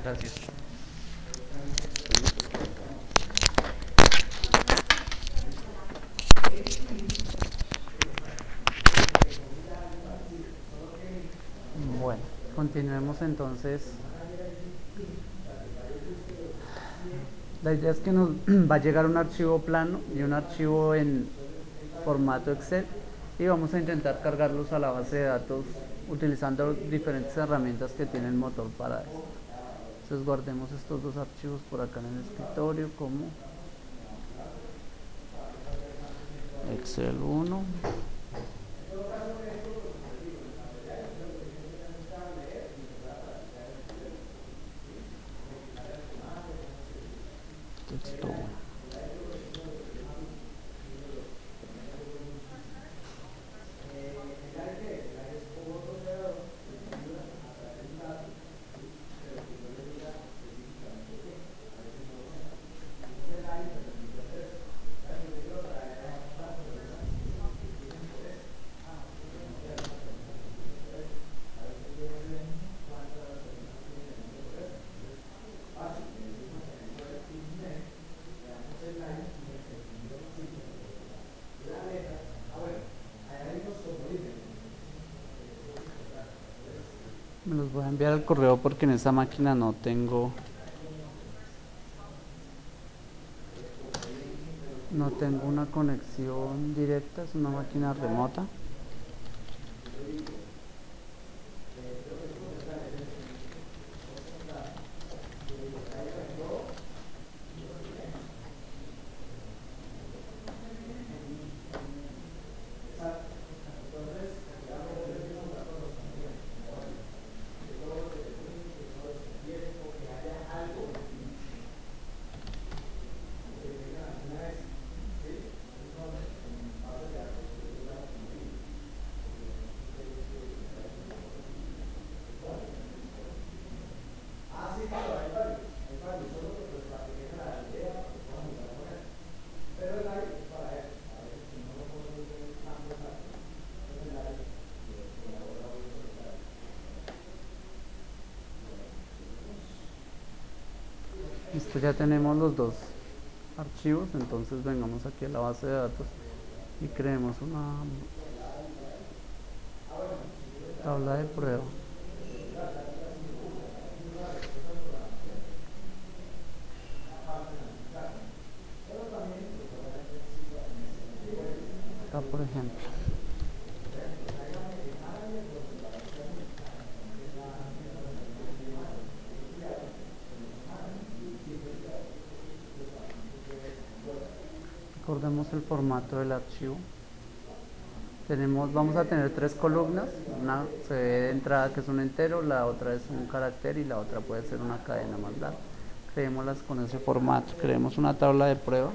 Gracias. Bueno, continuemos entonces. La idea es que nos va a llegar un archivo plano y un archivo en formato Excel y vamos a intentar cargarlos a la base de datos utilizando diferentes herramientas que tiene el motor para esto. Entonces guardemos estos dos archivos por acá en el escritorio como Excel 1, texto 1. Me los voy a enviar al correo porque en esa máquina no tengo una conexión directa, es una máquina remota. Listo, ya tenemos los dos archivos, entonces vengamos aquí a la base de datos y creemos una tabla de prueba. Acá por ejemplo. Recordemos el formato del archivo. Vamos a tener tres columnas, una se ve de entrada que es un entero, la otra es un carácter y la otra puede ser una cadena más larga. Creémoslas con ese formato, creemos una tabla de prueba.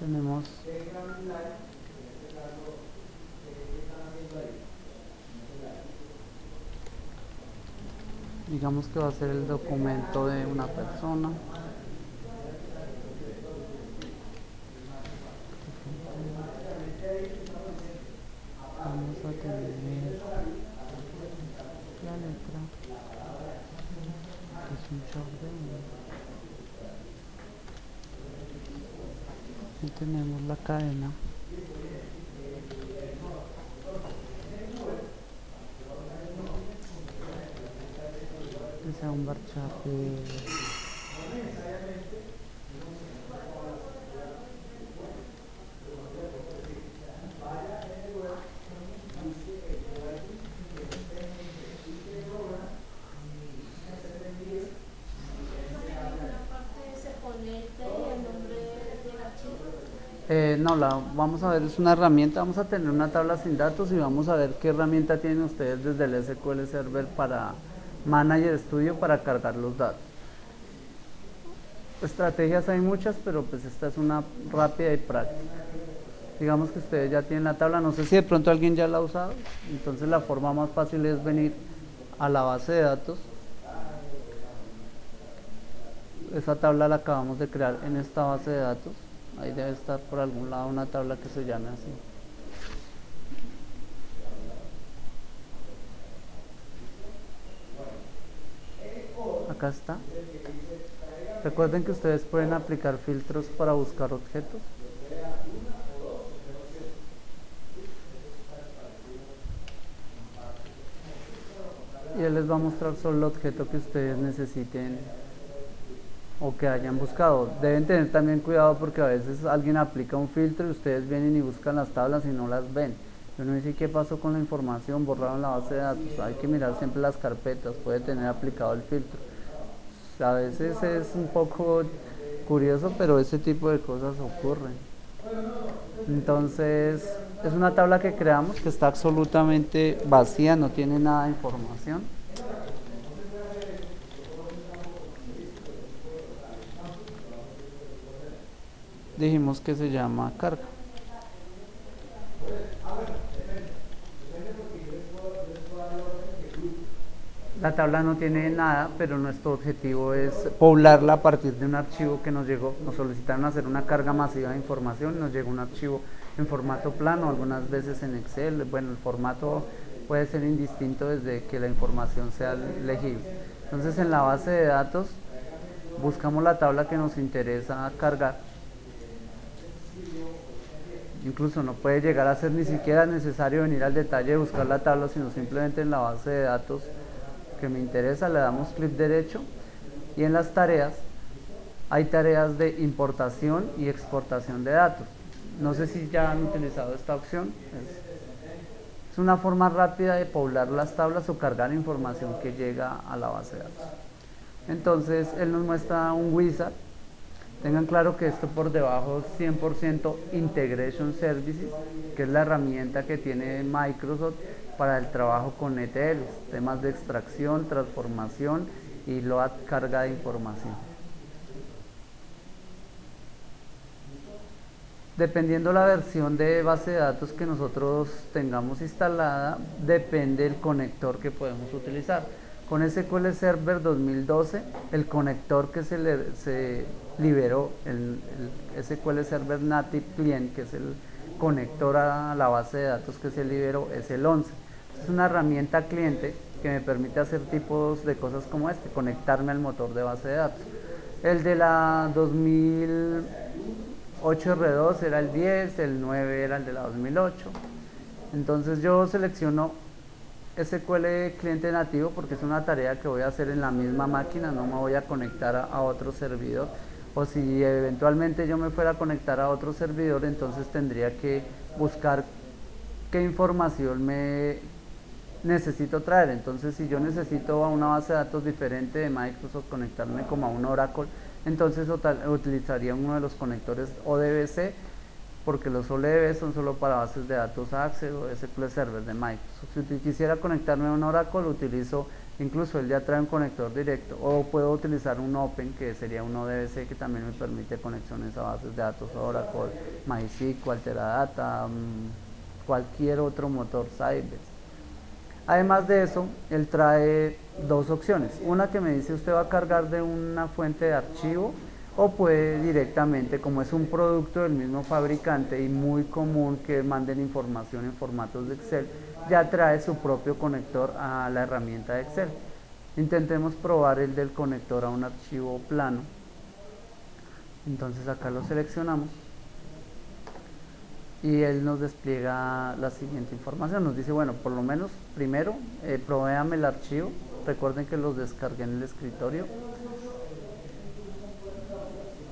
Tenemos digamos que va a ser el documento de una persona. Vamos a tener la letra, que es un shock de uno. Y tenemos la cadena. Que sea un bar chart de no, vamos a ver, es una herramienta, vamos a tener una tabla sin datos y vamos a ver qué herramienta tienen ustedes desde el SQL Server para Manager Studio para cargar los datos. Estrategias hay muchas, pero pues esta es una rápida y práctica. Digamos que ustedes ya tienen la tabla, no sé si de pronto alguien ya la ha usado, entonces la forma más fácil es venir a la base de datos esa tabla la acabamos de crear en esta base de datos. Ahí debe estar por algún lado una tabla que se llame así. Acá está. Recuerden que ustedes pueden aplicar filtros para buscar objetos. Y él les va a mostrar solo el objeto que ustedes necesiten o que hayan buscado. Deben tener también cuidado porque a veces alguien aplica un filtro y ustedes vienen y buscan las tablas y no las ven. Uno dice, ¿qué pasó con la información? Borraron la base de datos. Hay que mirar siempre las carpetas, puede tener aplicado el filtro. A veces es un poco curioso, pero ese tipo de cosas ocurren. Entonces, es una tabla que creamos que está absolutamente vacía, no tiene nada de información. Dijimos que se llama carga. La tabla no tiene nada, pero nuestro objetivo es poblarla a partir de un archivo que nos llegó. Nos solicitaron hacer una carga masiva de información, nos llegó un archivo en formato plano, algunas veces en Excel. Bueno, el formato puede ser indistinto desde que la información sea legible. Entonces, en la base de datos buscamos la tabla que nos interesa cargar. Incluso no puede llegar a ser ni siquiera necesario venir al detalle de buscar la tabla, sino simplemente en la base de datos que me interesa le damos clic derecho y en las tareas hay tareas de importación y exportación de datos. No sé si ya han utilizado esta opción. Es una forma rápida de poblar las tablas o cargar información que llega a la base de datos. Entonces él nos muestra un wizard. Tengan claro que esto por debajo es 100% Integration Services, que es la herramienta que tiene Microsoft para el trabajo con ETLs, temas de extracción, transformación y load, carga de información. Dependiendo la versión de base de datos que nosotros tengamos instalada, depende el conector que podemos utilizar. Con SQL Server 2012, el conector que se liberó, el SQL Server Native Client, que es el conector a la base de datos que se liberó, es el 11. Es una herramienta cliente que me permite hacer tipos de cosas como este, conectarme al motor de base de datos. El de la 2008 R2 era el 10, el 9 era el de la 2008. Entonces yo selecciono SQL cliente nativo porque es una tarea que voy a hacer en la misma máquina, no me voy a conectar a otro servidor. O si eventualmente yo me fuera a conectar a otro servidor, entonces tendría que buscar qué información me necesito traer. Entonces si yo necesito a una base de datos diferente de Microsoft conectarme como a un Oracle, entonces utilizaría uno de los conectores ODBC, porque los ODB son solo para bases de datos Access o SQL Server de Microsoft. Si quisiera conectarme a un Oracle, utilizo, incluso él ya trae un conector directo, o puedo utilizar un Open, que sería un ODBC que también me permite conexiones a bases de datos Oracle, MySQL, Teradata, cualquier otro motor Sybase. Además de eso, él trae dos opciones. Una que me dice usted va a cargar de una fuente de archivo o puede directamente, como es un producto del mismo fabricante y muy común que manden información en formatos de Excel, ya trae su propio conector a la herramienta de Excel. Intentemos probar el del conector a un archivo plano. Entonces acá lo seleccionamos y él nos despliega la siguiente información. Nos dice, bueno, por lo menos primero provéame el archivo. Recuerden que los descargué en el escritorio.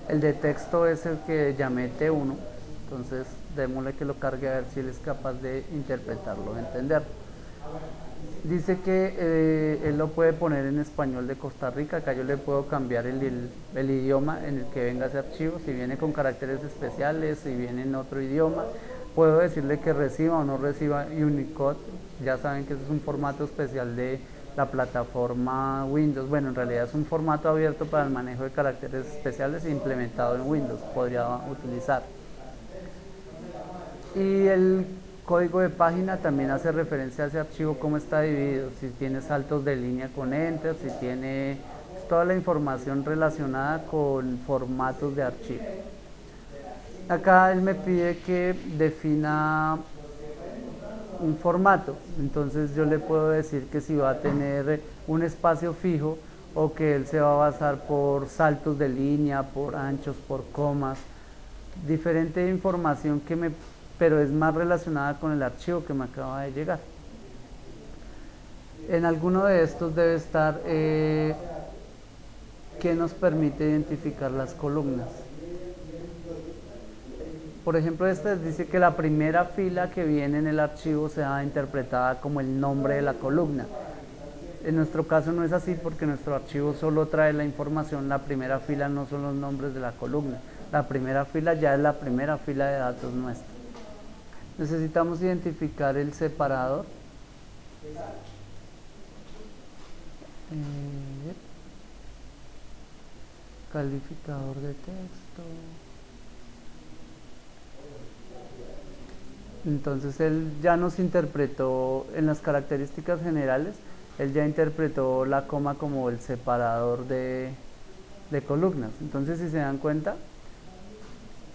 El de texto es el que llamé T1, entonces démosle que lo cargue a ver si él es capaz de interpretarlo, de entenderlo. Dice que él lo puede poner en español de Costa Rica. Acá yo le puedo cambiar el idioma en el que venga ese archivo, si viene con caracteres especiales, si viene en otro idioma. Puedo decirle que reciba o no reciba Unicode. Ya saben que ese es un formato especial de la plataforma Windows. Bueno, en realidad es un formato abierto para el manejo de caracteres especiales e implementado en Windows, podría utilizar. Y el código de página también hace referencia a ese archivo, cómo está dividido, si tiene saltos de línea con enter, si tiene toda la información relacionada con formatos de archivo. Acá él me pide que defina un formato, entonces yo le puedo decir que si va a tener un espacio fijo o que él se va a basar por saltos de línea, por anchos, por comas, diferente información pero es más relacionada con el archivo que me acaba de llegar. En alguno de estos debe estar que nos permite identificar las columnas. Por ejemplo, este dice que la primera fila que viene en el archivo sea interpretada como el nombre de la columna. En nuestro caso no es así porque nuestro archivo solo trae la información, la primera fila no son los nombres de la columna. La primera fila ya es la primera fila de datos nuestra. Necesitamos identificar el separador. Calificador de texto. Entonces él ya nos interpretó en las características generales, él ya interpretó la coma como el separador de columnas. Entonces si se dan cuenta,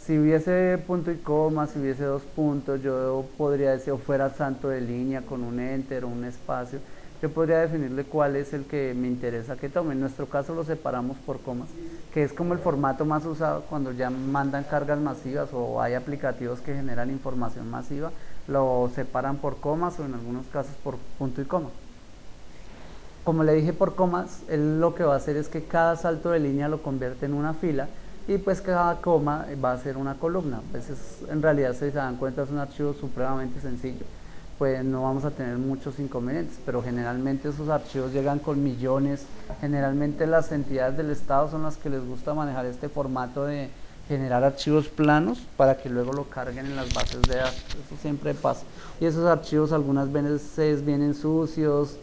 si hubiese punto y coma, si hubiese dos puntos, yo podría decir, o fuera santo de línea con un enter o un espacio, yo podría definirle cuál es el que me interesa que tome. En nuestro caso lo separamos por comas, que es como el formato más usado cuando ya mandan cargas masivas o hay aplicativos que generan información masiva, lo separan por comas o en algunos casos por punto y coma. Como le dije por comas, él lo que va a hacer es que cada salto de línea lo convierte en una fila y pues cada coma va a ser una columna. Pues en realidad, si se dan cuenta, es un archivo supremamente sencillo. Pues no vamos a tener muchos inconvenientes, pero generalmente esos archivos llegan con millones. Generalmente las entidades del Estado son las que les gusta manejar este formato de generar archivos planos para que luego lo carguen en las bases de datos. Eso siempre pasa. Y esos archivos algunas veces vienen sucios,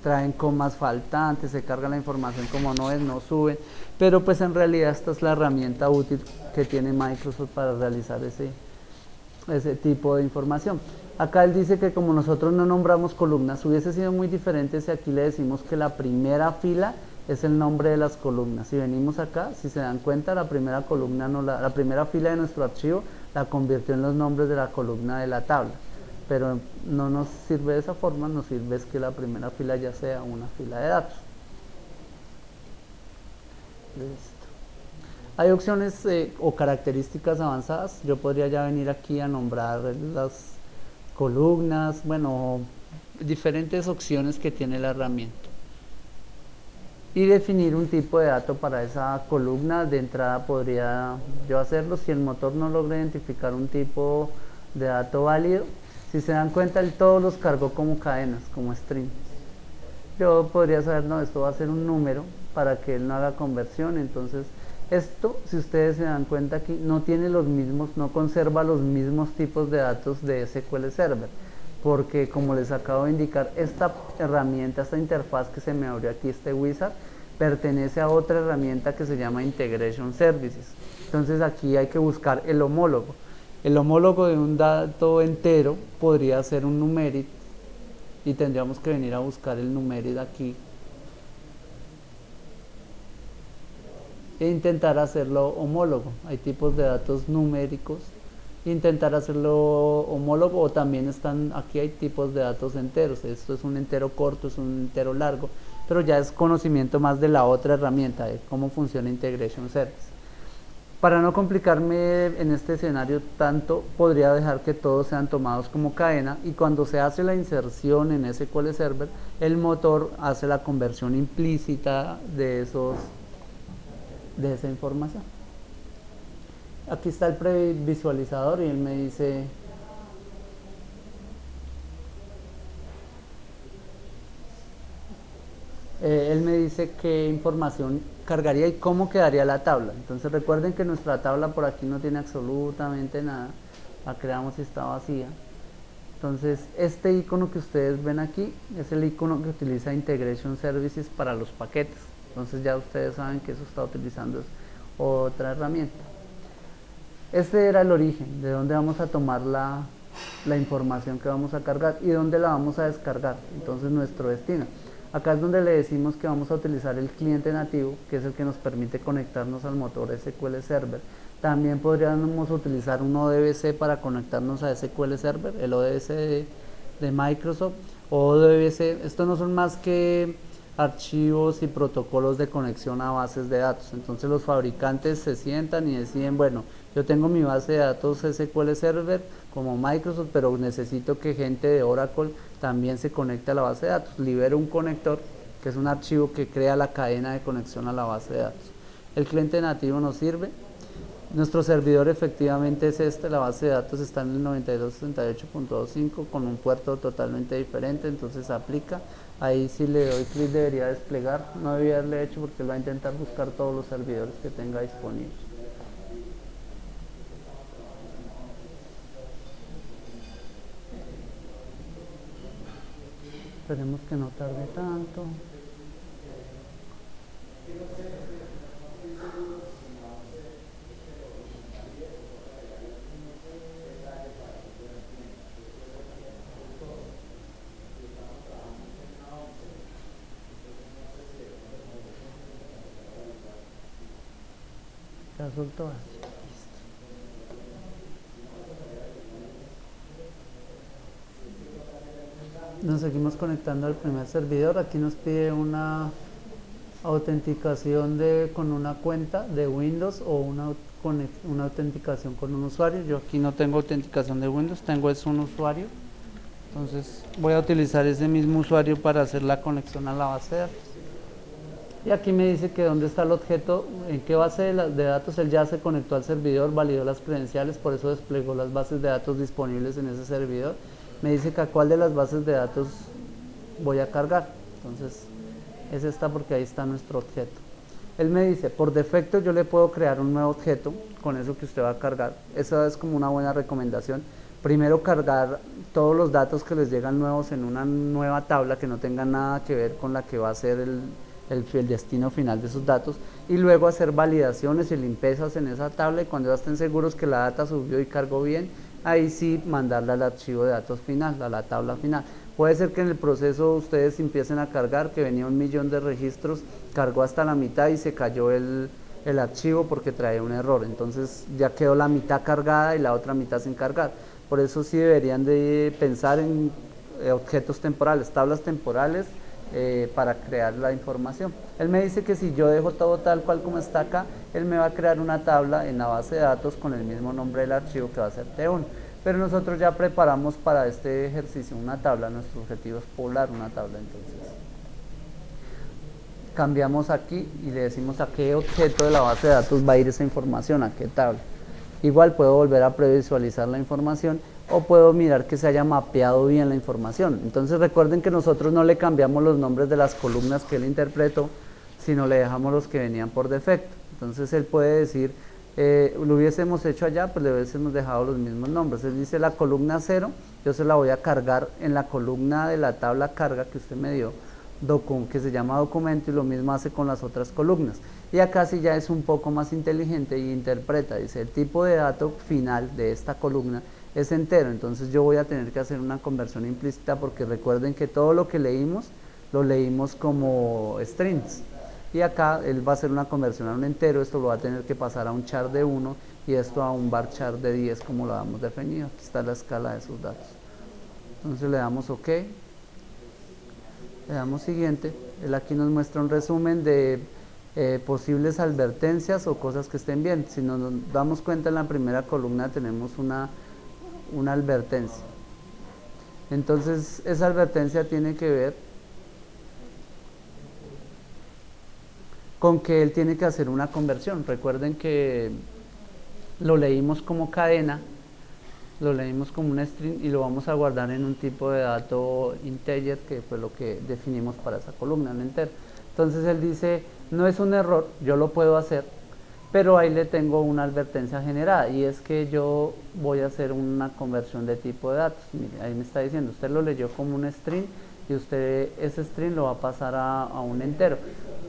traen comas faltantes, se carga la información como no es, no suben, pero pues en realidad esta es la herramienta útil que tiene Microsoft para realizar ese tipo de información. Acá él dice que como nosotros no nombramos columnas, hubiese sido muy diferente si aquí le decimos que la primera fila es el nombre de las columnas. Si venimos acá, si se dan cuenta, la primera columna la primera fila de nuestro archivo la convirtió en los nombres de la columna de la tabla. Pero no nos sirve de esa forma, nos sirve es que la primera fila ya sea una fila de datos. Listo. Hay opciones o características avanzadas. Yo podría ya venir aquí a nombrar las columnas, bueno, diferentes opciones que tiene la herramienta. Y definir un tipo de dato para esa columna. De entrada podría yo hacerlo si el motor no logra identificar un tipo de dato válido. Si se dan cuenta, él todos los cargó como cadenas, como strings. Yo podría saber, no, esto va a ser un número para que él no haga conversión. Entonces, esto, si ustedes se dan cuenta aquí, no tiene los mismos, no conserva los mismos tipos de datos de SQL Server. Porque, como les acabo de indicar, esta herramienta, esta interfaz que se me abrió aquí, este wizard, pertenece a otra herramienta que se llama Integration Services. Entonces, aquí hay que buscar el homólogo. El homólogo de un dato entero podría ser un numeric y tendríamos que venir a buscar el numeric aquí e intentar hacerlo homólogo. Hay tipos de datos numéricos, intentar hacerlo homólogo, o también aquí hay tipos de datos enteros. Esto es un entero corto, es un entero largo, pero ya es conocimiento más de la otra herramienta, de cómo funciona Integration Service. Para no complicarme en este escenario tanto, podría dejar que todos sean tomados como cadena y cuando se hace la inserción en SQL Server, el motor hace la conversión implícita de esa información. Aquí está el previsualizador y él me dice qué información cargaría y cómo quedaría la tabla. Entonces recuerden que nuestra tabla por aquí no tiene absolutamente nada, la creamos y está vacía. Entonces este icono que ustedes ven aquí es el icono que utiliza Integration Services para los paquetes. Entonces ya ustedes saben que eso está utilizando otra herramienta. Este era el origen, de dónde vamos a tomar la información que vamos a cargar y dónde la vamos a descargar. Entonces nuestro destino. Acá es donde le decimos que vamos a utilizar el cliente nativo, que es el que nos permite conectarnos al motor SQL Server. También podríamos utilizar un ODBC para conectarnos a SQL Server, el ODBC de Microsoft o ODBC. Estos no son más que archivos y protocolos de conexión a bases de datos. Entonces los fabricantes se sientan y deciden, bueno, yo tengo mi base de datos SQL Server como Microsoft, pero necesito que gente de Oracle también se conecte a la base de datos. Libero un conector, que es un archivo que crea la cadena de conexión a la base de datos. El cliente nativo nos sirve. Nuestro servidor efectivamente es este, la base de datos está en el 92.68.25 con un puerto totalmente diferente, entonces aplica. Ahí si le doy clic debería desplegar, no debía haberle hecho porque él va a intentar buscar todos los servidores que tenga disponibles. Esperemos que no tarde tanto. Ya soltó así. Nos seguimos conectando al primer servidor. Aquí nos pide una autenticación con una cuenta de Windows o una autenticación con un usuario. Yo aquí no tengo autenticación de Windows, tengo es un usuario. Entonces voy a utilizar ese mismo usuario para hacer la conexión a la base de datos. Y aquí me dice que dónde está el objeto, en qué base de datos. Él ya se conectó al servidor, validó las credenciales, por eso desplegó las bases de datos disponibles en ese servidor. Me dice que a cuál de las bases de datos voy a cargar. Entonces es esta porque ahí está nuestro objeto. Él me dice, por defecto yo le puedo crear un nuevo objeto con eso que usted va a cargar. Esa es como una buena recomendación. Primero cargar todos los datos que les llegan nuevos en una nueva tabla que no tenga nada que ver con la que va a ser el destino final de esos datos, y luego hacer validaciones y limpiezas en esa tabla, y cuando ya estén seguros que la data subió y cargó bien, ahí sí mandarla al archivo de datos final, a la tabla final. Puede ser que en el proceso ustedes empiecen a cargar, que venía 1.000.000 de registros, cargó hasta la mitad y se cayó el archivo porque trae un error, entonces ya quedó la mitad cargada y la otra mitad sin cargar. Por eso sí deberían de pensar en objetos temporales, tablas temporales, para crear la información. Él me dice que si yo dejo todo tal cual como está acá, él me va a crear una tabla en la base de datos con el mismo nombre del archivo que va a ser T1. Pero nosotros ya preparamos para este ejercicio una tabla, nuestro objetivo es poblar una tabla. Entonces cambiamos aquí y le decimos a qué objeto de la base de datos va a ir esa información, a qué tabla. Igual puedo volver a previsualizar la información o puedo mirar que se haya mapeado bien la información. Entonces recuerden que nosotros no le cambiamos los nombres de las columnas que él interpretó, sino le dejamos los que venían por defecto. Entonces él puede decir, lo hubiésemos hecho allá, pues le hubiésemos dejado los mismos nombres. Él dice la columna 0, yo se la voy a cargar en la columna de la tabla carga que usted me dio, que se llama documento, y lo mismo hace con las otras columnas. Y acá sí ya es un poco más inteligente y interpreta, dice el tipo de dato final de esta columna es entero, entonces yo voy a tener que hacer una conversión implícita porque recuerden que todo lo que leímos, lo leímos como strings, y acá él va a hacer una conversión a un entero, esto lo va a tener que pasar a un char de 1 y esto a un varchar de 10 como lo habíamos definido. Aquí está la escala de sus datos. Entonces le damos OK, le damos siguiente. Él aquí nos muestra un resumen de posibles advertencias o cosas que estén bien. Si nos damos cuenta, en la primera columna tenemos una advertencia. Entonces esa advertencia tiene que ver con que él tiene que hacer una conversión. Recuerden que lo leímos como cadena, lo leímos como un string y lo vamos a guardar en un tipo de dato integer, que fue lo que definimos para esa columna, un entero. Entonces él dice, no es un error, yo lo puedo hacer, pero ahí le tengo una advertencia generada, y es que yo voy a hacer una conversión de tipo de datos. Mire, ahí me está diciendo, usted lo leyó como un string y usted ese string lo va a pasar a un entero.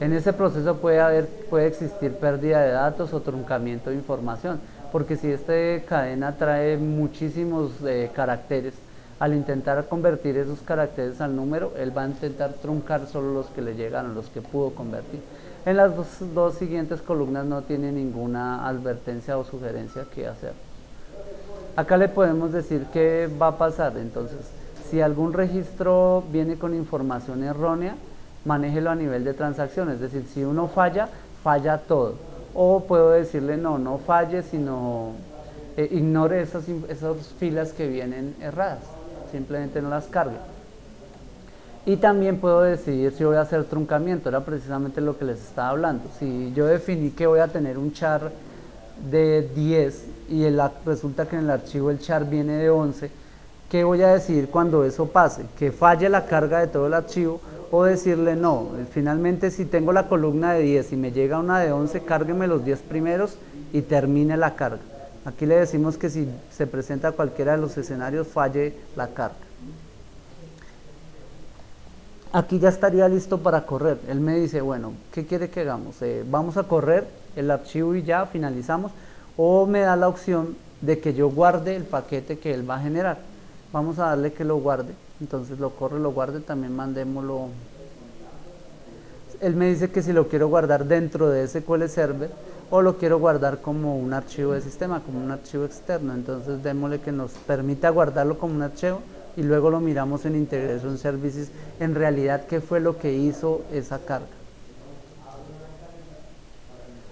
En ese proceso puede existir pérdida de datos o truncamiento de información, porque si esta cadena trae muchísimos caracteres, al intentar convertir esos caracteres al número, él va a intentar truncar solo los que le llegaron, los que pudo convertir. En las dos siguientes columnas no tiene ninguna advertencia o sugerencia que hacer. Acá le podemos decir qué va a pasar. Entonces, si algún registro viene con información errónea, manéjelo a nivel de transacción, es decir, si uno falla, falla todo. O puedo decirle no falle, sino ignore esas filas que vienen erradas, simplemente no las cargue. Y también puedo decidir si voy a hacer truncamiento, era precisamente lo que les estaba hablando. Si yo definí que voy a tener un char de 10 y resulta que en el archivo el char viene de 11, ¿qué voy a decidir cuando eso pase? ¿Que falle la carga de todo el archivo? O decirle no, finalmente si tengo la columna de 10 y me llega una de 11, cárgueme los 10 primeros y termine la carga. Aquí le decimos que si se presenta cualquiera de los escenarios, falle la carga. Aquí ya estaría listo para correr. Él me dice, bueno, ¿qué quiere que hagamos? ¿Vamos a correr el archivo y ya finalizamos? O me da la opción de que yo guarde el paquete que él va a generar. Vamos a darle que lo guarde. Entonces lo corre, lo guarde, también mandémoslo. Él me dice que si lo quiero guardar dentro de SQL Server o lo quiero guardar como un archivo de sistema, como un archivo externo. Entonces démosle que nos permita guardarlo como un archivo y luego lo miramos en Integration Services, en realidad qué fue lo que hizo esa carga.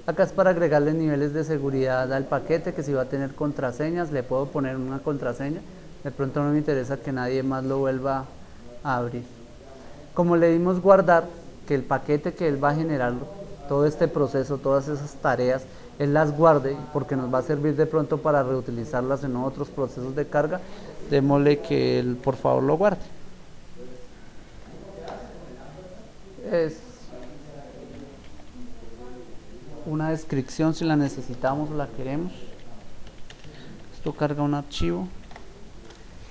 Acá es para agregarle niveles de seguridad al paquete, que si va a tener contraseñas, le puedo poner una contraseña, de pronto no me interesa que nadie más lo vuelva a abrir. Como le dimos guardar, que el paquete que él va a generar, todo este proceso, todas esas tareas, él las guarde, porque nos va a servir de pronto para reutilizarlas en otros procesos de carga, démosle que él por favor lo guarde. Es una descripción si la necesitamos o la queremos. Esto carga un archivo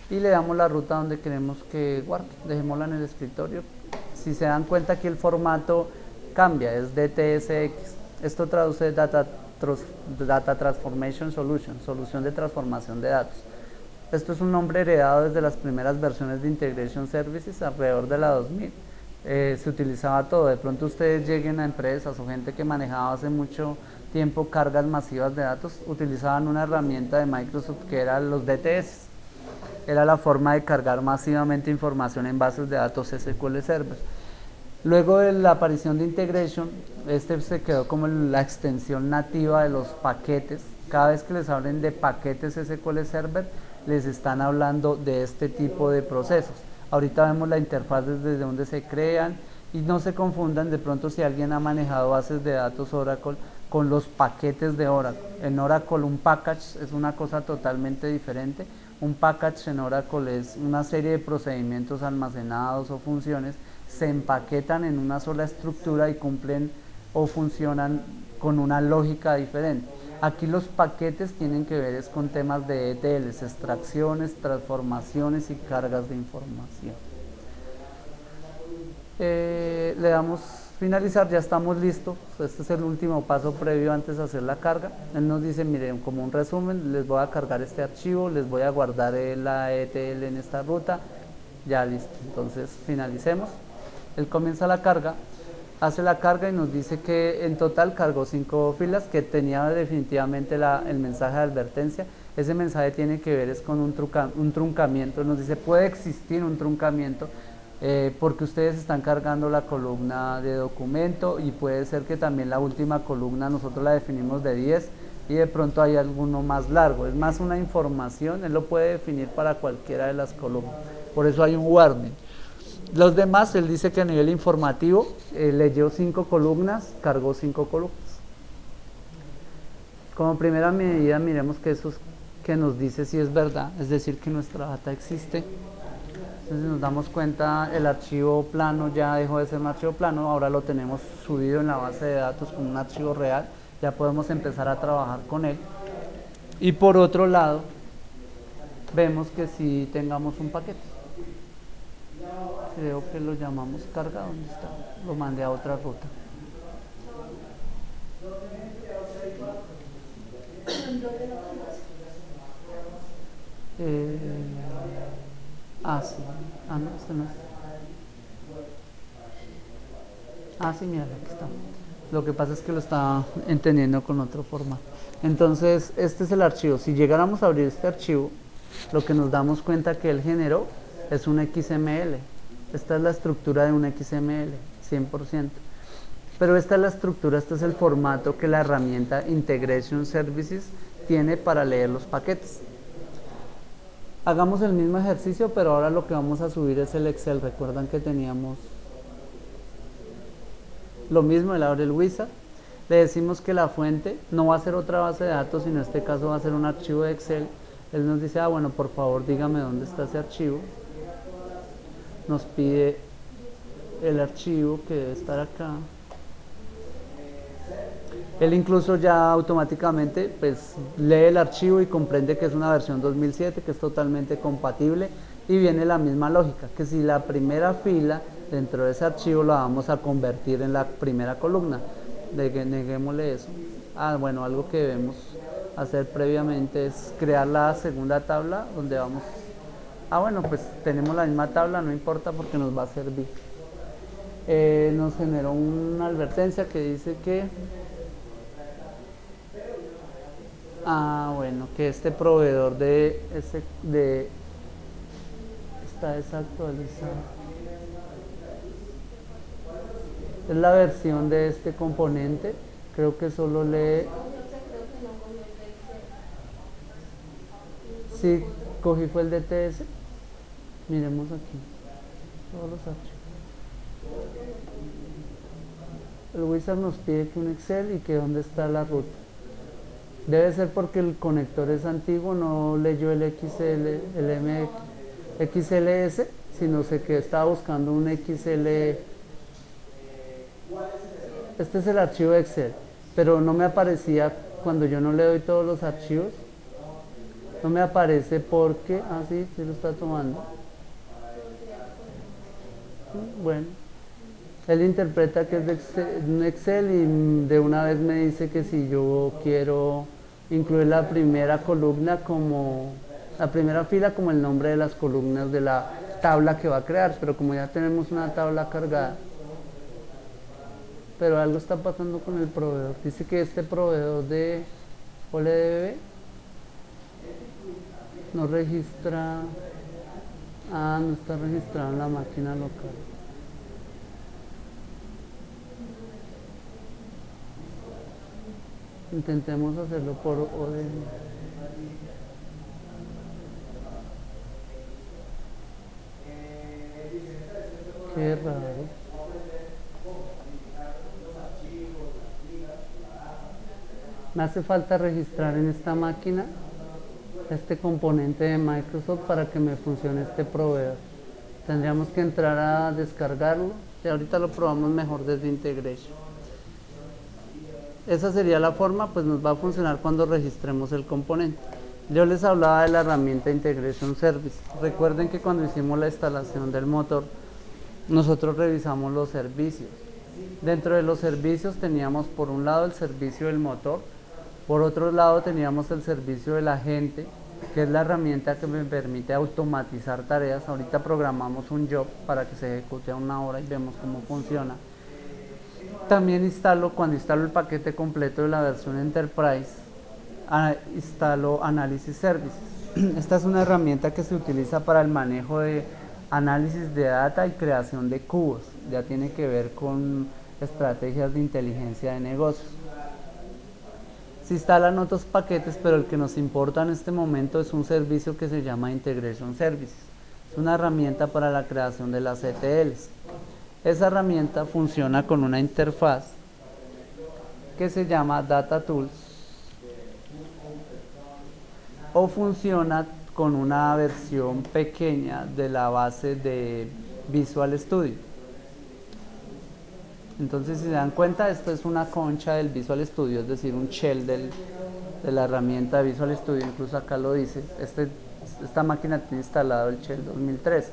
y le damos la ruta donde queremos que guarde. Dejémosla en el escritorio. Si se dan cuenta que el formato cambia, es DTSX. Esto traduce Data Transformation Solution, solución de transformación de datos. Esto es un nombre heredado desde las primeras versiones de Integration Services, alrededor de la 2000. Se utilizaba todo. De pronto ustedes lleguen a empresas o gente que manejaba hace mucho tiempo cargas masivas de datos, utilizaban una herramienta de Microsoft que eran los DTS. Era la forma de cargar masivamente información en bases de datos SQL Server. Luego de la aparición de Integration, este se quedó como la extensión nativa de los paquetes. Cada vez que les hablen de paquetes SQL Server, les están hablando de este tipo de procesos. Ahorita vemos la interfaz desde donde se crean y no se confundan de pronto si alguien ha manejado bases de datos Oracle con los paquetes de Oracle. En Oracle un package es una cosa totalmente diferente. Un package en Oracle es una serie de procedimientos almacenados o funciones, se empaquetan en una sola estructura y cumplen o funcionan con una lógica diferente. Aquí los paquetes tienen que ver es con temas de ETLs, extracciones, transformaciones y cargas de información. Le damos finalizar, ya estamos listos. Este es el último paso previo antes de hacer la carga. Él nos dice, miren, como un resumen, les voy a cargar este archivo, les voy a guardar la ETL en esta ruta, ya listo. Entonces finalicemos. Él comienza la carga, hace la carga y nos dice que en total cargó 5 filas, que tenía definitivamente el mensaje de advertencia. Ese mensaje tiene que ver es con un truncamiento. Nos dice, puede existir un truncamiento porque ustedes están cargando la columna de documento y puede ser que también la última columna nosotros la definimos de 10 y de pronto hay alguno más largo. Es más una información, él lo puede definir para cualquiera de las columnas. Por eso hay un warning. Los demás, él dice que a nivel informativo leyó 5 columnas, cargó 5 columnas. Como primera medida, miremos que eso es que nos dice si es verdad, es decir, que nuestra data existe. Entonces nos damos cuenta, el archivo plano ya dejó de ser un archivo plano, ahora lo tenemos subido en la base de datos como un archivo real, ya podemos empezar a trabajar con él. Y por otro lado, vemos que si tengamos un paquete. Creo que lo llamamos carga, ¿dónde está? Lo mandé a otra ruta. Ah, sí. Ah, no, este no es. Ah, sí, mira, aquí está. Lo que pasa es que lo estaba entendiendo con otro formato. Entonces, este es el archivo. Si llegáramos a abrir este archivo, lo que nos damos cuenta que él generó es un XML. Esta es la estructura de un XML, 100%. Pero esta es la estructura, este es el formato que la herramienta Integration Services tiene para leer los paquetes. Hagamos el mismo ejercicio, pero ahora lo que vamos a subir es el Excel. Recuerdan que teníamos lo mismo, él abre el wizard. Le decimos que la fuente no va a ser otra base de datos, sino en este caso va a ser un archivo de Excel. Él nos dice, ah, bueno, por favor dígame dónde está ese archivo. Nos pide el archivo que debe estar acá. Él incluso ya automáticamente pues lee el archivo y comprende que es una versión 2007, que es totalmente compatible, y viene la misma lógica, que si la primera fila dentro de ese archivo la vamos a convertir en la primera columna, neguémosle eso. Ah, bueno, algo que debemos hacer previamente es crear la segunda tabla donde vamos. Ah, bueno, pues tenemos la misma tabla, no importa porque nos va a servir. Nos generó una advertencia que dice que bueno, que este proveedor está desactualizado. Es la versión de este componente. Creo que solo lee. Sí, cogí fue el DTS. Miremos aquí. Todos los archivos. El wizard nos pide que un Excel y que dónde está la ruta. Debe ser porque el conector es antiguo, no leyó el XLS, sino sé que estaba buscando un XL. Este es el archivo de Excel, pero no me aparecía cuando yo no le doy todos los archivos. No me aparece porque, sí lo está tomando. Bueno, él interpreta que es de un Excel y de una vez me dice que si yo quiero incluir la primera columna como la primera fila como el nombre de las columnas de la tabla que va a crear, pero como ya tenemos una tabla cargada, pero algo está pasando con el proveedor. Dice que este proveedor de OLEDB no registra, no está registrado en la máquina local. Intentemos hacerlo por ODM. Qué raro. Me hace falta registrar en esta máquina este componente de Microsoft para que me funcione este proveedor. Tendríamos que entrar a descargarlo y ahorita lo probamos mejor desde Integration. Esa sería la forma, pues nos va a funcionar cuando registremos el componente. Yo les hablaba de la herramienta Integration Service. Recuerden que cuando hicimos la instalación del motor, nosotros revisamos los servicios. Dentro de los servicios teníamos por un lado el servicio del motor, por otro lado teníamos el servicio del agente, que es la herramienta que me permite automatizar tareas. Ahorita programamos un job para que se ejecute a una hora y vemos cómo funciona. También cuando instalo el paquete completo de la versión Enterprise, instalo Analysis Services. Esta es una herramienta que se utiliza para el manejo de análisis de data y creación de cubos. Ya tiene que ver con estrategias de inteligencia de negocios. Se instalan otros paquetes, pero el que nos importa en este momento es un servicio que se llama Integration Services. Es una herramienta para la creación de las ETLs. Esa herramienta funciona con una interfaz que se llama Data Tools o funciona con una versión pequeña de la base de Visual Studio. Entonces, si se dan cuenta, esto es una concha del Visual Studio, es decir, un shell de la herramienta de Visual Studio. Incluso acá lo dice, esta máquina tiene instalado el shell 2003.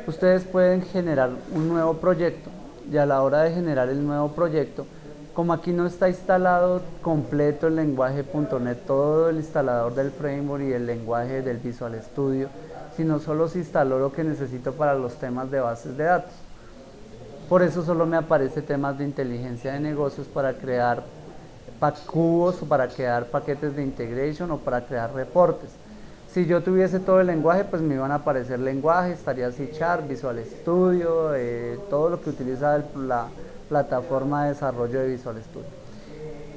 Ustedes pueden generar un nuevo proyecto y a la hora de generar el nuevo proyecto Como aquí no está instalado completo el lenguaje .NET, todo el instalador del framework y el lenguaje del Visual Studio, sino solo se instaló lo que necesito para los temas de bases de datos. Por eso solo me aparece temas de inteligencia de negocios para crear cubos o para crear paquetes de integration o para crear reportes. Si yo tuviese todo el lenguaje, pues me iban a aparecer lenguajes, estaría C#, Visual Studio, todo lo que utiliza la plataforma de desarrollo de Visual Studio.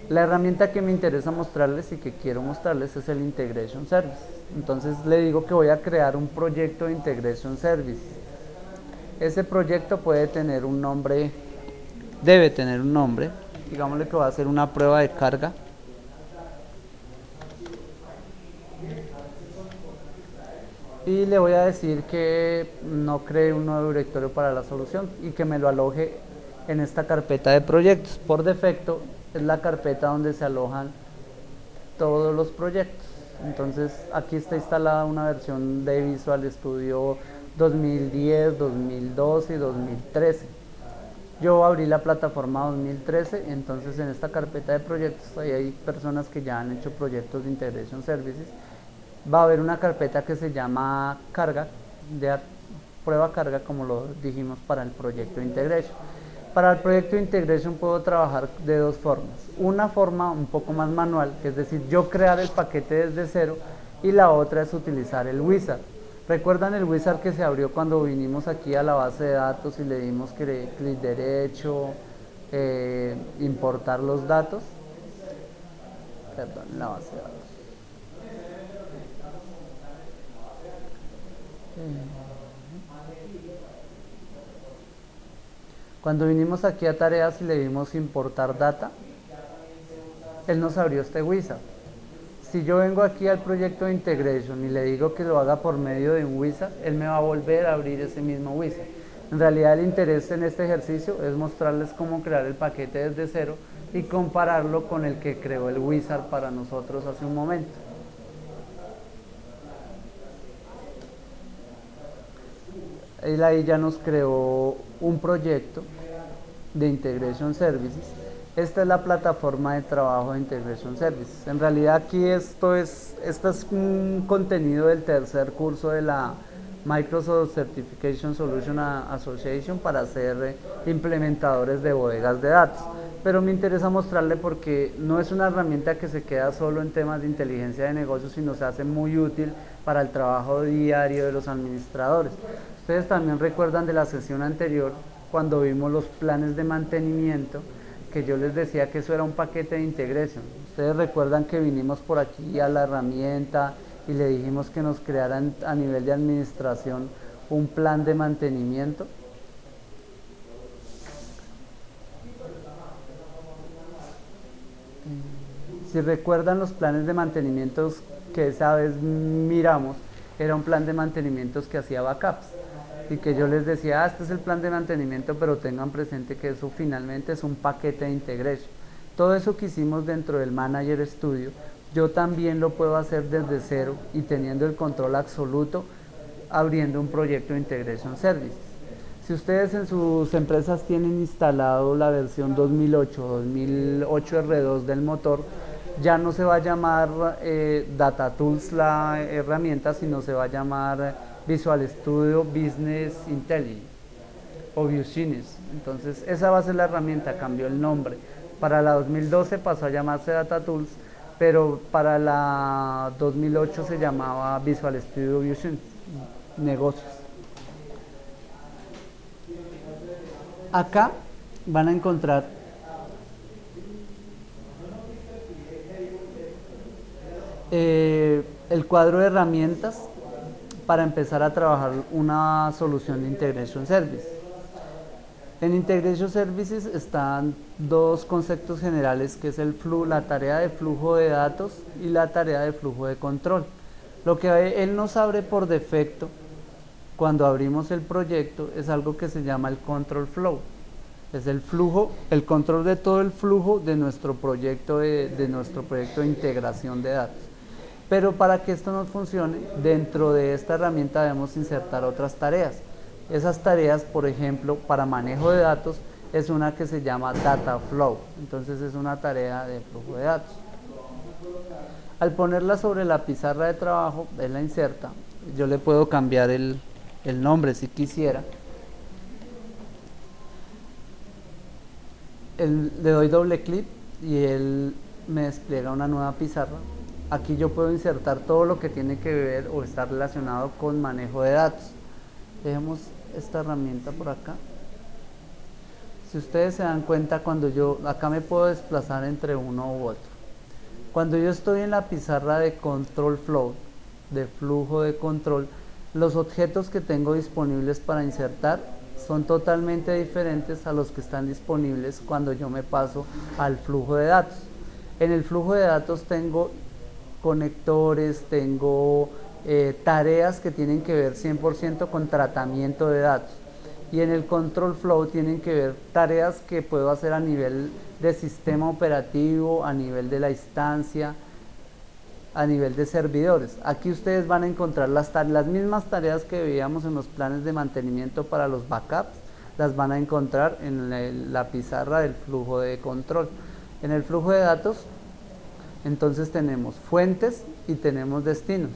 La herramienta que me interesa mostrarles y que quiero mostrarles es el Integration Service. Entonces le digo que voy a crear un proyecto de Integration Service. Ese proyecto puede tener un nombre, debe tener un nombre. Digámosle que va a hacer una prueba de carga. Y le voy a decir que no cree un nuevo directorio para la solución y que me lo aloje en esta carpeta de proyectos. Por defecto es la carpeta donde se alojan todos los proyectos. Entonces aquí está instalada una versión de Visual Studio 2010, 2012 y 2013. Yo abrí la plataforma 2013, entonces en esta carpeta de proyectos ahí hay personas que ya han hecho proyectos de Integration Services. Va a haber una carpeta que se llama carga, de prueba carga, como lo dijimos para el proyecto de Integration. Para el proyecto de Integration puedo trabajar de dos formas. Una forma un poco más manual, que es decir, yo crear el paquete desde cero, y la otra es utilizar el wizard. ¿Recuerdan el wizard que se abrió cuando vinimos aquí a la base de datos y le dimos clic derecho, importar los datos? Perdón, la base de datos. Cuando vinimos aquí a tareas y le dimos importar data, él nos abrió este wizard. Si yo vengo aquí al proyecto de Integration y le digo que lo haga por medio de un wizard, él me va a volver a abrir ese mismo wizard. En realidad el interés en este ejercicio es mostrarles cómo crear el paquete desde cero y compararlo con el que creó el wizard para nosotros hace un momento. Él ahí ya nos creó un proyecto de Integration Services. Esta es la plataforma de trabajo de Integration Services. En realidad aquí este es un contenido del tercer curso de la Microsoft Certification Solution Association para ser implementadores de bodegas de datos. Pero me interesa mostrarle porque no es una herramienta que se queda solo en temas de inteligencia de negocios, sino se hace muy útil para el trabajo diario de los administradores. Ustedes también recuerdan de la sesión anterior cuando vimos los planes de mantenimiento, que yo les decía que eso era un paquete de integración. Ustedes recuerdan que vinimos por aquí a la herramienta y le dijimos que nos crearan a nivel de administración un plan de mantenimiento. Si recuerdan los planes de mantenimientos que esa vez miramos, era un plan de mantenimientos que hacía backups y que yo les decía, este es el plan de mantenimiento, pero tengan presente que eso finalmente es un paquete de integration. Todo eso que hicimos dentro del Manager Studio, yo también lo puedo hacer desde cero y teniendo el control absoluto, abriendo un proyecto de Integration Services. Si ustedes en sus empresas tienen instalado la versión 2008 R2 del motor, ya no se va a llamar Data Tools la herramienta, sino se va a llamar Visual Studio Business Intelligence o Vucines. Entonces esa va a ser la herramienta, cambió el nombre. Para la 2012 pasó a llamarse Data Tools, pero para la 2008 se llamaba Visual Studio Vucines, negocios. Acá van a encontrar el cuadro de herramientas para empezar a trabajar una solución de Integration Service. En Integration Services están dos conceptos generales, que es la tarea de flujo de datos y la tarea de flujo de control. Lo que él nos abre por defecto cuando abrimos el proyecto es algo que se llama el control flow. Es el flujo, el control de todo el flujo de nuestro proyecto de integración de datos. Pero para que esto nos funcione, dentro de esta herramienta debemos insertar otras tareas. Esas tareas, por ejemplo, para manejo de datos, es una que se llama Data Flow. Entonces es una tarea de flujo de datos. Al ponerla sobre la pizarra de trabajo, él la inserta. Yo le puedo cambiar el nombre si quisiera. Le doy doble clic y él me despliega una nueva pizarra. Aquí yo puedo insertar todo lo que tiene que ver o estar relacionado con manejo de datos. Dejemos esta herramienta por acá. Si ustedes se dan cuenta, cuando yo acá me puedo desplazar entre uno u otro. Cuando yo estoy en la pizarra de control flow, de flujo de control, los objetos que tengo disponibles para insertar son totalmente diferentes a los que están disponibles cuando yo me paso al flujo de datos. En el flujo de datos tengo conectores, tengo tareas que tienen que ver 100% con tratamiento de datos. Y en el control flow tienen que ver tareas que puedo hacer a nivel de sistema operativo, a nivel de la instancia, a nivel de servidores. Aquí ustedes van a encontrar las mismas tareas que veíamos en los planes de mantenimiento para los backups, las van a encontrar en la pizarra del flujo de control. En el flujo de datos, entonces tenemos fuentes y tenemos destinos.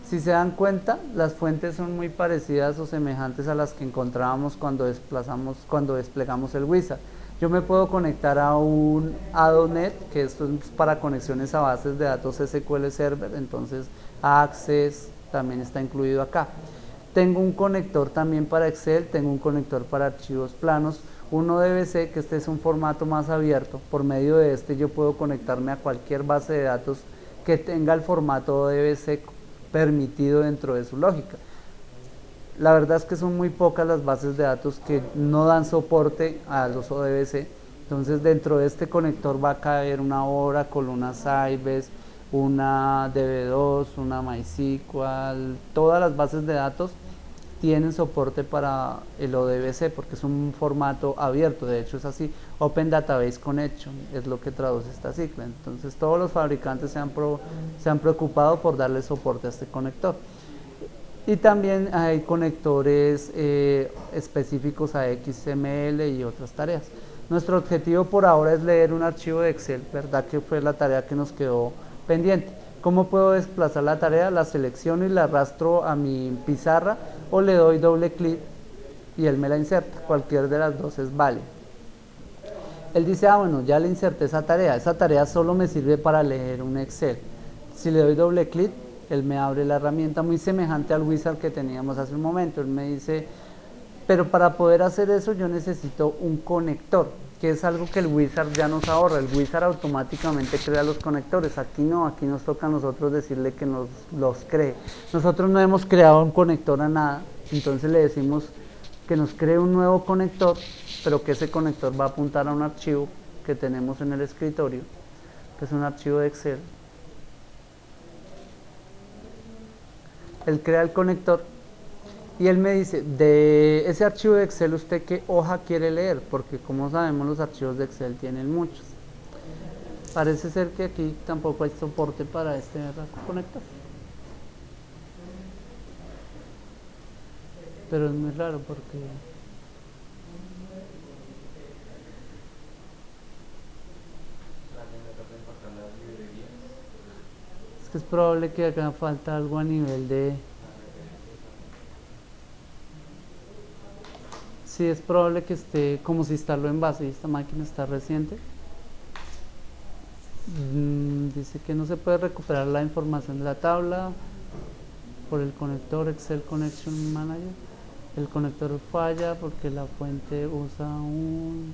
Si se dan cuenta, las fuentes son muy parecidas o semejantes a las que encontrábamos cuando desplegamos el wizard. Yo me puedo conectar a un ADONet, que esto es para conexiones a bases de datos SQL Server, entonces Access también está incluido acá. Tengo un conector también para Excel, tengo un conector para archivos planos, uno DBC, que este es un formato más abierto. Por medio de este yo puedo conectarme a cualquier base de datos que tenga el formato DBC permitido dentro de su lógica. La verdad es que son muy pocas las bases de datos que no dan soporte a los ODBC. Entonces dentro de este conector va a caer una Oracle, una Sybase, una DB2, una MySQL. Todas las bases de datos tienen soporte para el ODBC porque es un formato abierto. De hecho es así, Open Database Connection es lo que traduce esta sigla. Entonces todos los fabricantes se han preocupado por darle soporte a este conector. Y también hay conectores específicos a XML y otras tareas. Nuestro objetivo por ahora es leer un archivo de Excel, ¿verdad? Que fue la tarea que nos quedó pendiente. ¿Cómo puedo desplazar la tarea? La selecciono y la arrastro a mi pizarra o le doy doble clic y él me la inserta. Cualquier de las dos es válido. Él dice, bueno, ya le inserté esa tarea solo me sirve para leer un Excel. Si le doy doble clic, él me abre la herramienta muy semejante al wizard que teníamos hace un momento. Él me dice, pero para poder hacer eso yo necesito un conector, que es algo que el wizard ya nos ahorra. El wizard automáticamente crea los conectores. Aquí no, aquí nos toca a nosotros decirle que nos los cree. Nosotros no hemos creado un conector a nada, entonces le decimos que nos cree un nuevo conector, pero que ese conector va a apuntar a un archivo que tenemos en el escritorio, que es un archivo de Excel. Él crea el conector y él me dice, de ese archivo de Excel, ¿usted qué hoja quiere leer? Porque como sabemos, los archivos de Excel tienen muchos. Parece ser que aquí tampoco hay soporte para este conector. Pero es muy raro porque es probable que acá falta algo a nivel de... Sí, es probable que esté como si instaló en base y esta máquina está reciente. Dice que no se puede recuperar la información de la tabla por el conector Excel Connection Manager. El conector falla porque la fuente usa un...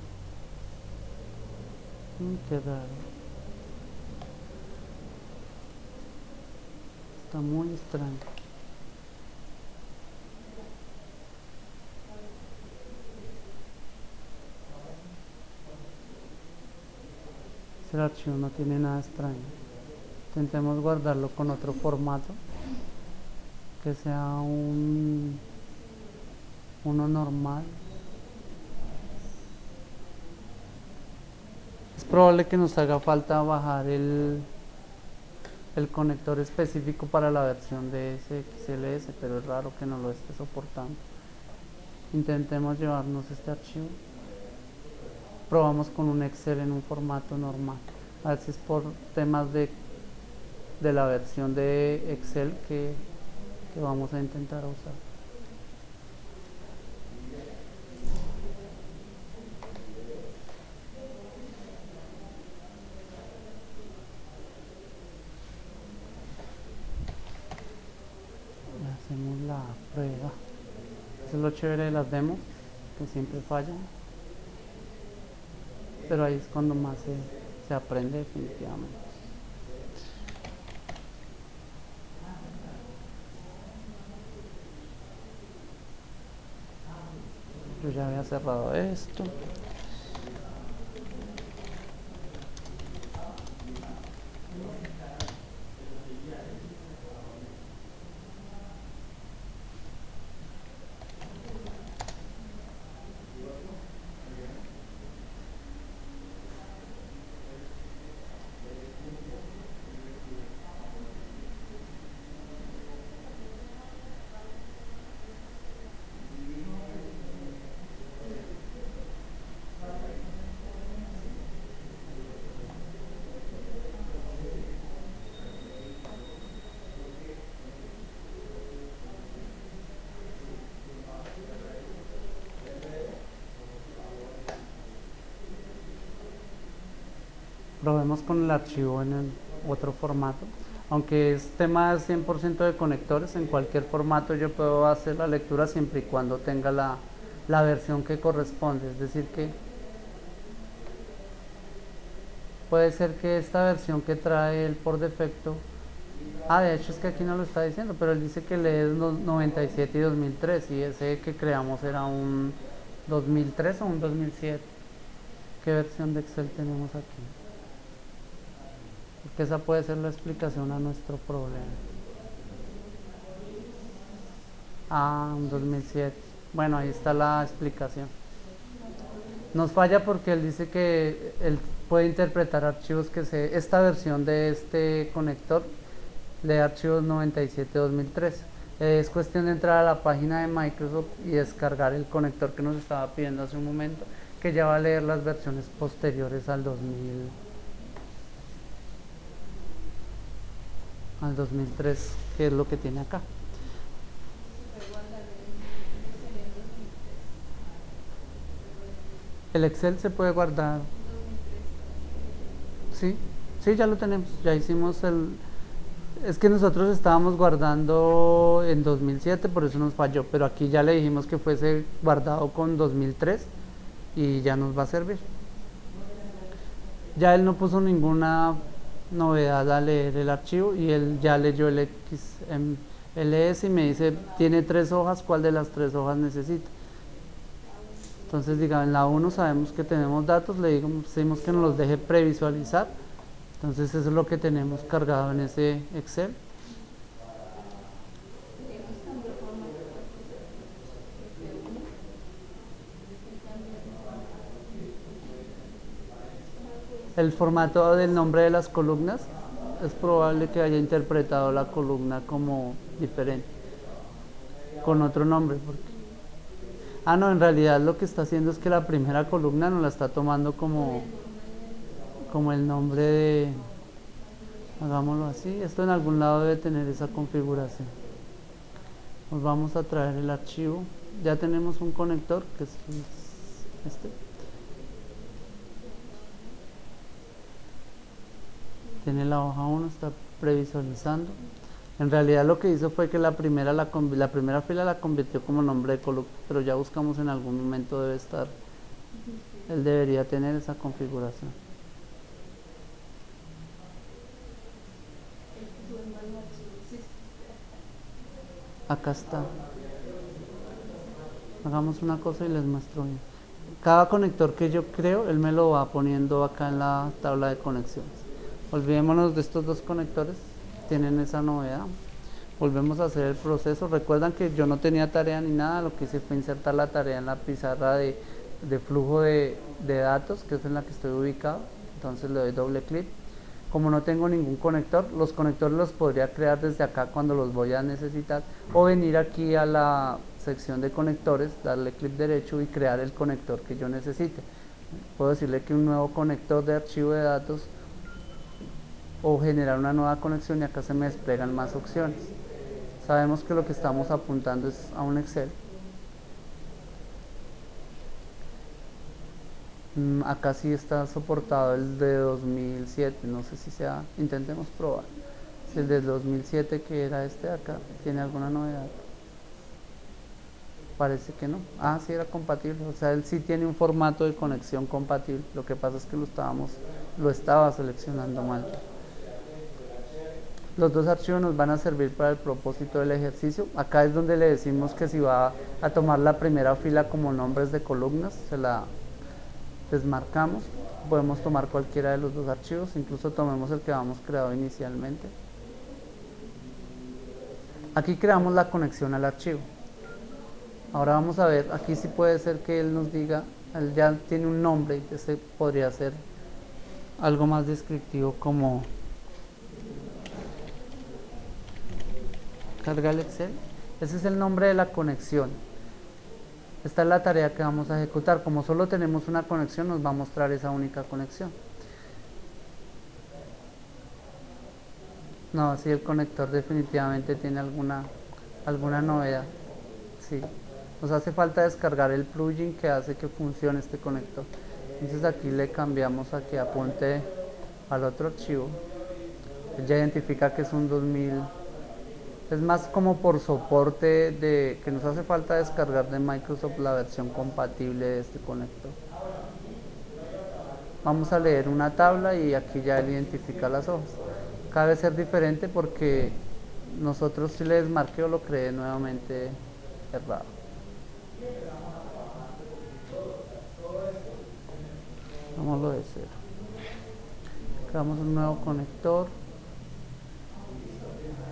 qué raro. Está muy extraño. El archivo no tiene nada extraño. Intentemos guardarlo con otro formato que sea uno normal. Es probable que nos haga falta bajar el conector específico para la versión de XLS, pero es raro que no lo esté soportando. Intentemos llevarnos este archivo. probamos con un Excel en un formato normal. A ver si es por temas de la versión de Excel que vamos a intentar usar. Hacemos la prueba. Eso es lo chévere de las demos, que siempre fallan, pero ahí es cuando más se aprende definitivamente. Yo ya había cerrado esto. Probemos con el archivo en el otro formato. Aunque es tema 100% de conectores, en cualquier formato yo puedo hacer la lectura siempre y cuando tenga la versión que corresponde. Es decir que puede ser que esta versión que trae él por defecto, de hecho es que aquí no lo está diciendo, pero él dice que lee 97 y 2003 y ese que creamos era un 2003 o un 2007. ¿Qué versión de Excel tenemos aquí? Porque esa puede ser la explicación a nuestro problema. Un 2007. Bueno, ahí está la explicación. Nos falla porque él dice que él puede interpretar archivos esta versión de este conector lee archivos 97-2003. Es cuestión de entrar a la página de Microsoft y descargar el conector que nos estaba pidiendo hace un momento, que ya va a leer las versiones posteriores al 2003, que es lo que tiene acá. El Excel se puede guardar. Sí, ya lo tenemos. Ya hicimos es que nosotros estábamos guardando en 2007, por eso nos falló, pero aquí ya le dijimos que fuese guardado con 2003 y ya nos va a servir. Ya él no puso ninguna novedad al leer el archivo y él ya leyó el XLS y me dice, tiene 3 hojas, ¿cuál de las 3 hojas necesita? Entonces, digamos, en la 1 sabemos que tenemos datos, le decimos que nos los deje previsualizar. Entonces eso es lo que tenemos cargado en ese Excel. El formato del nombre de las columnas, es probable que haya interpretado la columna como diferente, con otro nombre. No, en realidad lo que está haciendo es que la primera columna nos la está tomando como el nombre de, hagámoslo así, esto en algún lado debe tener esa configuración. Nos vamos a traer el archivo, ya tenemos un conector que es este, tiene la hoja 1, está previsualizando. En realidad lo que hizo fue que la primera fila la convirtió como nombre de columna, pero ya buscamos en algún momento debe estar, él debería tener esa configuración. Acá está. Hagamos una cosa y les muestro bien. Cada conector que yo creo, él me lo va poniendo acá en la tabla de conexiones. Olvidémonos de estos dos conectores, tienen esa novedad. Volvemos a hacer el proceso. Recuerdan que yo no tenía tarea ni nada, lo que hice fue insertar la tarea en la pizarra de flujo de datos, que es en la que estoy ubicado. Entonces le doy doble clic. Como no tengo ningún conector, los conectores los podría crear desde acá cuando los voy a necesitar, o venir aquí a la sección de conectores, darle clic derecho y crear el conector que yo necesite. Puedo decirle que un nuevo conector de archivo de datos o generar una nueva conexión y acá se me desplegan más opciones. Sabemos que lo que estamos apuntando es a un Excel. Acá sí está soportado el de 2007, no sé si sea, intentemos probar. Si el de 2007 que era este de acá, ¿tiene alguna novedad? Parece que no. Ah, sí era compatible, o sea, él sí tiene un formato de conexión compatible. Lo que pasa es que lo estaba seleccionando mal. Los dos archivos nos van a servir para el propósito del ejercicio. Acá es donde le decimos que si va a tomar la primera fila como nombres de columnas, se la desmarcamos. Podemos tomar cualquiera de los dos archivos, incluso tomemos el que habíamos creado inicialmente. Aquí creamos la conexión al archivo. Ahora vamos a ver, aquí sí puede ser que él nos diga, él ya tiene un nombre, ese podría ser algo más descriptivo como carga el Excel. Ese es el nombre de la conexión. Esta es la tarea que vamos a ejecutar. Como solo tenemos una conexión, nos va a mostrar esa única conexión. No, sí, el conector definitivamente tiene alguna novedad. Sí, nos hace falta descargar el plugin que hace que funcione este conector. Entonces aquí le cambiamos a que apunte al otro archivo. Ya identifica que es un 2000. Es más como por soporte de que nos hace falta descargar de Microsoft la versión compatible de este conector. Vamos a leer una tabla y aquí ya él identifica las hojas. Cabe ser diferente porque nosotros si le desmarqué o lo creé nuevamente errado. Vámonos de cero. Creamos un nuevo conector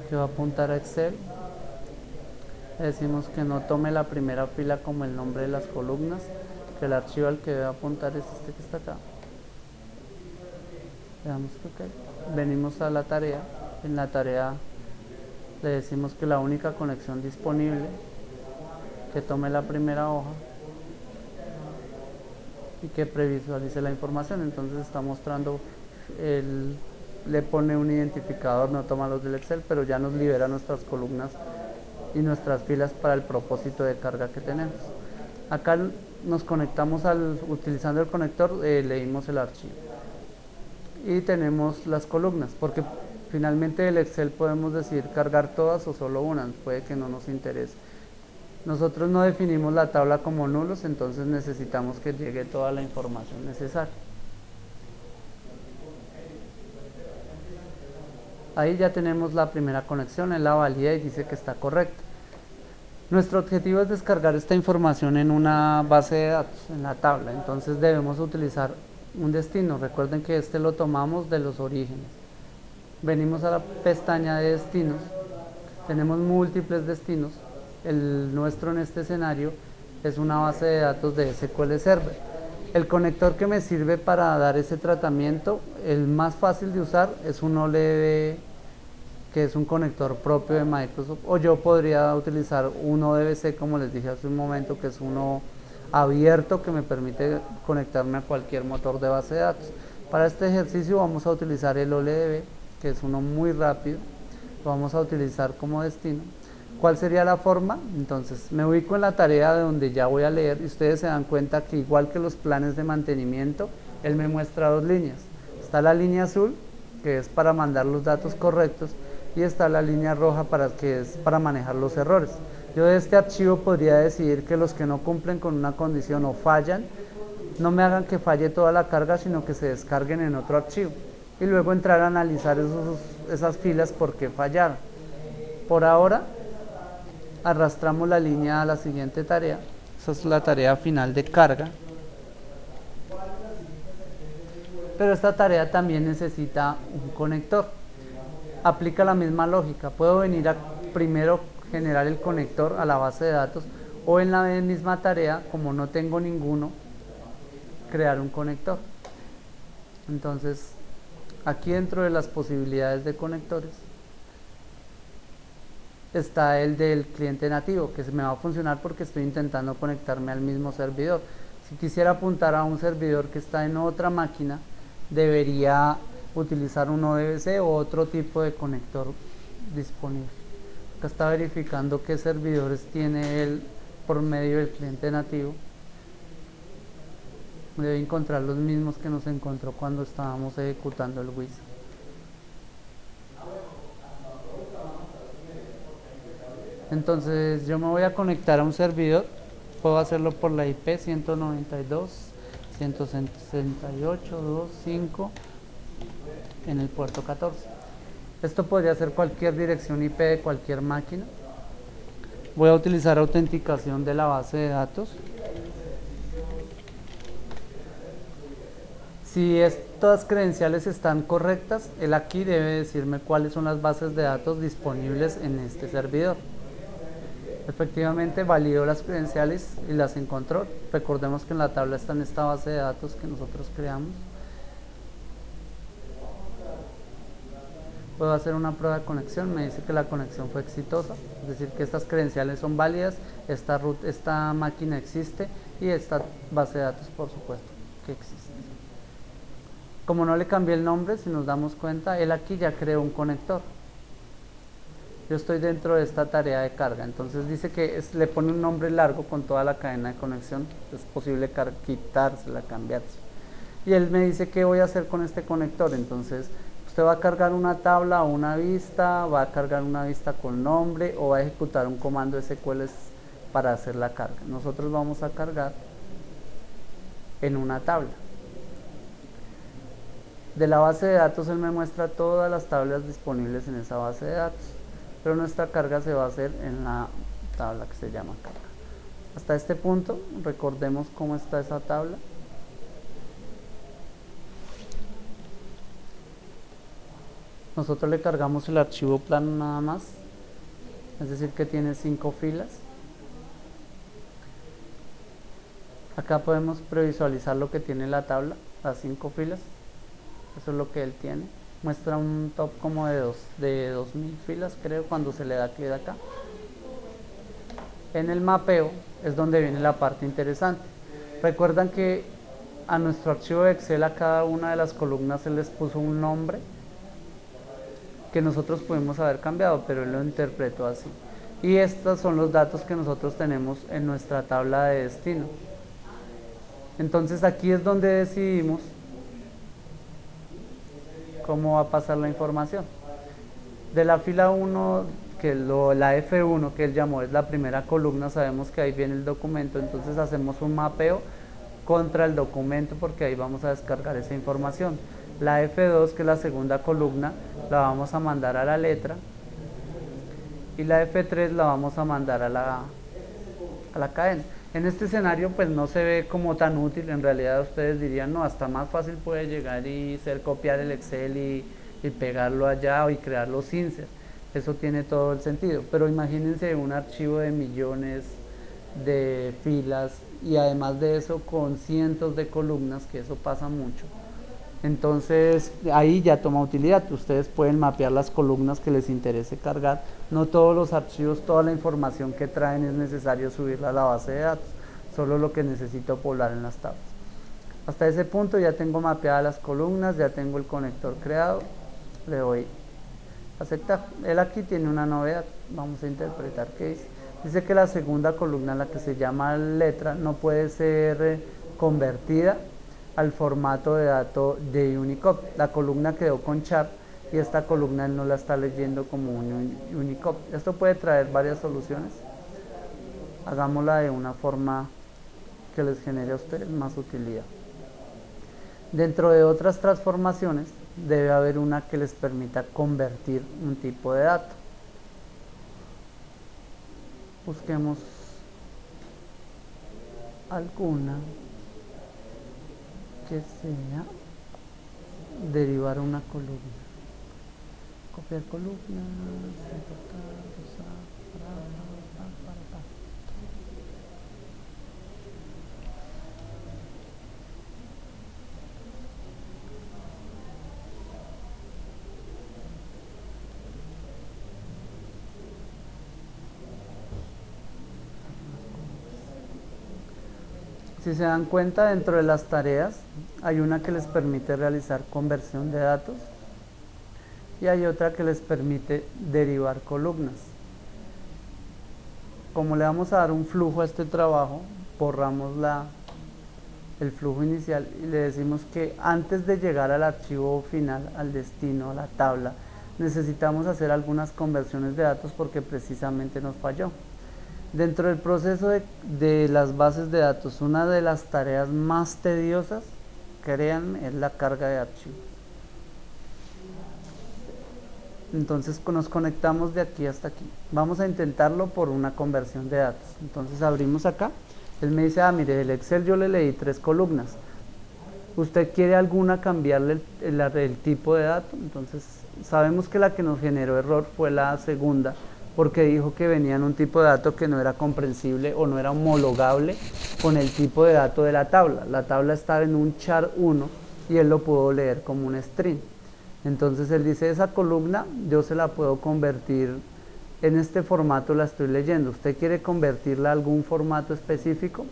que va a apuntar a Excel. Le decimos que no tome la primera fila como el nombre de las columnas, que el archivo al que debe apuntar es este que está acá. Le damos que OK. Venimos a la tarea. En la tarea le decimos que la única conexión disponible, que tome la primera hoja y que previsualice la información. Entonces está mostrando, le pone un identificador, no toma los del Excel, pero ya nos libera nuestras columnas y nuestras filas para el propósito de carga que tenemos. Acá nos conectamos utilizando el conector, leímos el archivo y tenemos las columnas, porque finalmente el Excel podemos decidir cargar todas o solo una, puede que no nos interese. Nosotros no definimos la tabla como nulos, entonces necesitamos que llegue toda la información necesaria. Ahí ya tenemos la primera conexión, él la valida y dice que está correcta. Nuestro objetivo es descargar esta información en una base de datos, en la tabla, entonces debemos utilizar un destino. Recuerden que este lo tomamos de los orígenes. Venimos a la pestaña de destinos, tenemos múltiples destinos. El nuestro en este escenario es una base de datos de SQL Server. El conector que me sirve para dar ese tratamiento, el más fácil de usar, es un OLED, que es un conector propio de Microsoft, o yo podría utilizar un ODBC, como les dije hace un momento, que es uno abierto que me permite conectarme a cualquier motor de base de datos. Para este ejercicio vamos a utilizar el OLEDB, que es uno muy rápido, lo vamos a utilizar como destino. ¿Cuál sería la forma? Entonces me ubico en la tarea de donde ya voy a leer y ustedes se dan cuenta que igual que los planes de mantenimiento, él me muestra dos líneas. Está la línea azul, que es para mandar los datos correctos, y está la línea roja que es para manejar los errores. Yo de este archivo podría decidir que los que no cumplen con una condición o fallan, no me hagan que falle toda la carga, sino que se descarguen en otro archivo. Y luego entrar a analizar esas filas por qué fallaron. Por ahora, arrastramos la línea a la siguiente tarea. Esa es la tarea final de carga. Pero esta tarea también necesita un conector. Aplica la misma lógica. Puedo venir a primero generar el conector a la base de datos, o en la misma tarea, como no tengo ninguno, crear un conector. Entonces, aquí dentro de las posibilidades de conectores está el del cliente nativo, que me va a funcionar porque estoy intentando conectarme al mismo servidor. Si quisiera apuntar a un servidor que está en otra máquina, debería utilizar un ODBC o otro tipo de conector disponible. Acá está verificando qué servidores tiene él por medio del cliente nativo. Debe encontrar los mismos que nos encontró cuando estábamos ejecutando el WIS. Entonces yo me voy a conectar a un servidor. Puedo hacerlo por la IP 192.168.2.5 en el puerto 14. Esto podría ser cualquier dirección IP de cualquier máquina. Voy a utilizar autenticación de la base de datos. Si estas credenciales están correctas, él aquí debe decirme cuáles son las bases de datos disponibles en este servidor. Efectivamente validó las credenciales y las encontró. Recordemos que en la tabla está en esta base de datos que nosotros creamos. Puedo hacer una prueba de conexión, me dice que la conexión fue exitosa, es decir que estas credenciales son válidas, esta máquina existe y esta base de datos por supuesto que existe. Como no le cambié el nombre, si nos damos cuenta, él aquí ya creó un conector. Yo estoy dentro de esta tarea de carga, entonces dice que le pone un nombre largo con toda la cadena de conexión, es posible quitársela, cambiarse. Y él me dice qué voy a hacer con este conector, entonces usted va a cargar una tabla o una vista, va a cargar una vista con nombre o va a ejecutar un comando SQL para hacer la carga. Nosotros vamos a cargar en una tabla. De la base de datos él me muestra todas las tablas disponibles en esa base de datos, pero nuestra carga se va a hacer en la tabla que se llama carga. Hasta este punto recordemos cómo está esa tabla. Nosotros le cargamos el archivo plano nada más, es decir que tiene 5 filas. Acá podemos previsualizar lo que tiene la tabla, las 5 filas. Eso es lo que él tiene. Muestra un top como de 2000 filas, creo, cuando se le da clic acá. En el mapeo es donde viene la parte interesante. Recuerdan que a nuestro archivo de Excel a cada una de las columnas se les puso un nombre que nosotros pudimos haber cambiado, pero él lo interpretó así. Y estos son los datos que nosotros tenemos en nuestra tabla de destino. Entonces aquí es donde decidimos cómo va a pasar la información. De la fila 1, la F1 que él llamó es la primera columna, sabemos que ahí viene el documento, entonces hacemos un mapeo contra el documento porque ahí vamos a descargar esa información. La F2, que es la segunda columna, la vamos a mandar a la letra y la F3 la vamos a mandar a la cadena. En este escenario pues no se ve como tan útil, en realidad ustedes dirían no, hasta más fácil puede llegar y ser copiar el Excel y pegarlo allá y crear los inserts, eso tiene todo el sentido, pero imagínense un archivo de millones de filas y además de eso con cientos de columnas, que eso pasa mucho. Entonces ahí ya toma utilidad, ustedes pueden mapear las columnas que les interese cargar, no todos los archivos, toda la información que traen es necesario subirla a la base de datos, solo lo que necesito poblar en las tablas. Hasta ese punto ya tengo mapeadas las columnas, ya tengo el conector creado, le doy a aceptar. Él aquí tiene una novedad, vamos a interpretar qué dice. Dice que la segunda columna, la que se llama letra, no puede ser convertida al formato de datos de Unicode. La columna quedó con char y esta columna él no la está leyendo como un Unicode. Esto puede traer varias soluciones. Hagámosla de una forma que les genere a ustedes más utilidad. Dentro de otras transformaciones debe haber una que les permita convertir un tipo de dato. Busquemos alguna que sea derivar una columna, copiar columnas, importar, usar, para. Si se dan cuenta, dentro de las tareas hay una que les permite realizar conversión de datos y hay otra que les permite derivar columnas. Como le vamos a dar un flujo a este trabajo, borramos el flujo inicial y le decimos que antes de llegar al archivo final, al destino, a la tabla, necesitamos hacer algunas conversiones de datos porque precisamente nos falló. Dentro del proceso de las bases de datos, una de las tareas más tediosas, créanme, es la carga de archivos. Entonces nos conectamos de aquí hasta aquí. Vamos a intentarlo por una conversión de datos. Entonces abrimos acá. Él me dice, mire, del Excel yo le leí 3 columnas. ¿Usted quiere alguna cambiarle el tipo de dato? Entonces sabemos que la que nos generó error fue la segunda, porque dijo que venía en un tipo de dato que no era comprensible o no era homologable con el tipo de dato de la tabla. La tabla estaba en un char 1 y él lo pudo leer como un string. Entonces él dice, esa columna yo se la puedo convertir en este formato, la estoy leyendo. ¿Usted quiere convertirla a algún formato específico?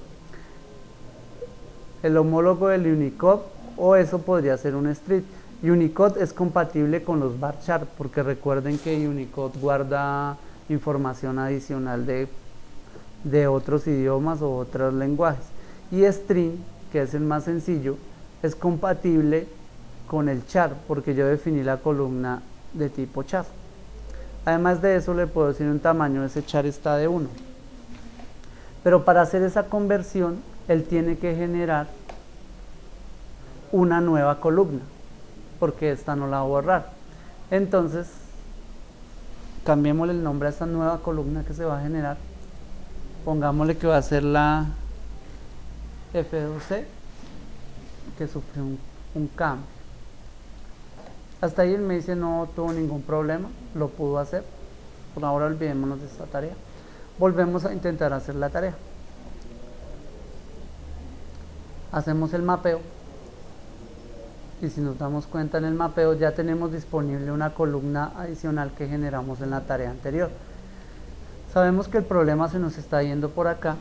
El homólogo del Unicode, o eso podría ser un string. Unicode es compatible con los varchar, porque recuerden que Unicode guarda información adicional de otros idiomas o otros lenguajes. Y string, que es el más sencillo, es compatible con el char, porque yo definí la columna de tipo char. Además de eso le puedo decir un tamaño, ese char está de 1. Pero para hacer esa conversión, él tiene que generar una nueva columna, porque esta no la va a borrar. Entonces, cambiémosle el nombre a esta nueva columna que se va a generar. Pongámosle que va a ser la F2C, que sufrió un cambio. Hasta ahí él me dice no tuvo ningún problema, lo pudo hacer. Por ahora olvidémonos de esta tarea. Volvemos a intentar hacer la tarea. Hacemos el mapeo. Y si nos damos cuenta en el mapeo ya tenemos disponible una columna adicional que generamos en la tarea anterior. Sabemos que el problema se nos está yendo por acá,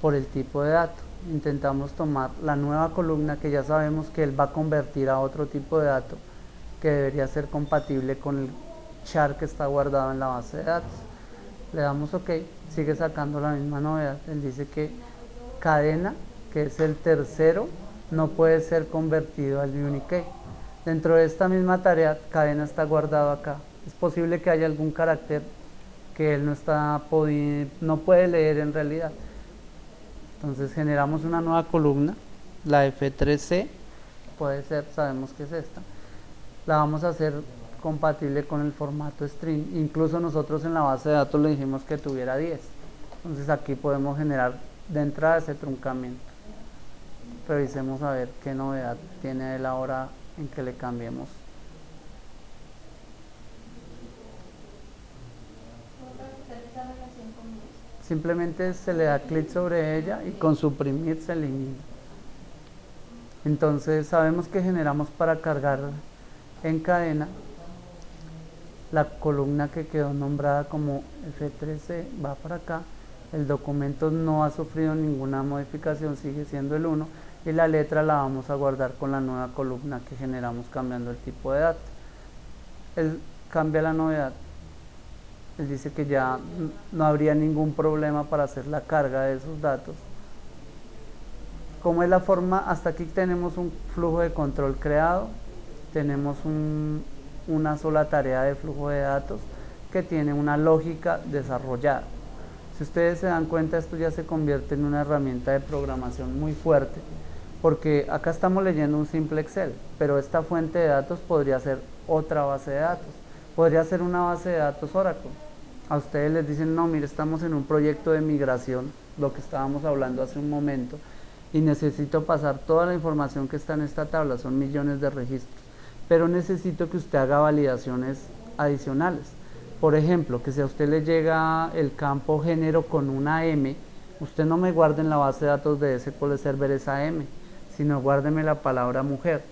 por el tipo de dato. Intentamos tomar la nueva columna que ya sabemos que él va a convertir a otro tipo de dato que debería ser compatible con el char que está guardado en la base de datos. Le damos OK, sigue sacando la misma novedad. Él dice que cadena, que es el tercero, no puede ser convertido al Unicode. Dentro de esta misma tarea, cadena está guardado acá. Es posible que haya algún carácter que él no puede leer en realidad. Entonces generamos una nueva columna, la F3C, puede ser, sabemos que es esta. La vamos a hacer compatible con el formato string. Incluso nosotros en la base de datos le dijimos que tuviera 10. Entonces aquí podemos generar de entrada ese truncamiento. Revisemos a ver qué novedad tiene él ahora en que le cambiemos. Simplemente se le da clic sobre ella y con suprimir se elimina. Entonces sabemos que generamos para cargar en cadena la columna que quedó nombrada como F3C, va para acá. El documento no ha sufrido ninguna modificación, sigue siendo el 1 y la letra la vamos a guardar con la nueva columna que generamos cambiando el tipo de dato. Él cambia la novedad. Él dice que ya no habría ningún problema para hacer la carga de esos datos. ¿Cómo es la forma? Hasta aquí tenemos un flujo de control creado, tenemos una sola tarea de flujo de datos que tiene una lógica desarrollada. Si ustedes se dan cuenta, esto ya se convierte en una herramienta de programación muy fuerte, porque acá estamos leyendo un simple Excel, pero esta fuente de datos podría ser otra base de datos, podría ser una base de datos Oracle. A ustedes les dicen, no, mire, estamos en un proyecto de migración, lo que estábamos hablando hace un momento, y necesito pasar toda la información que está en esta tabla, son millones de registros, pero necesito que usted haga validaciones adicionales. Por ejemplo, que si a usted le llega el campo género con una M, usted no me guarde en la base de datos de SQL Server esa M, sino guárdeme la palabra mujer.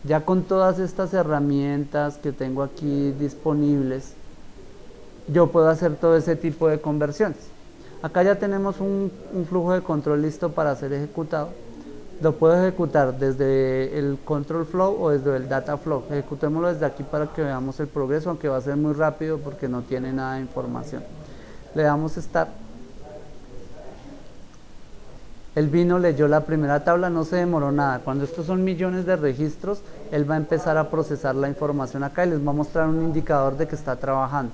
Ya con todas estas herramientas que tengo aquí disponibles, yo puedo hacer todo ese tipo de conversiones. Acá ya tenemos un flujo de control listo para ser ejecutado Lo puedo ejecutar desde el control flow o desde el data flow. Ejecutémoslo desde aquí para que veamos el progreso, aunque va a ser muy rápido porque no tiene nada de información. Le damos Start. Él vino, leyó la primera tabla, no se demoró nada. Cuando estos son millones de registros, él va a empezar a procesar la información acá y les va a mostrar un indicador de que está trabajando.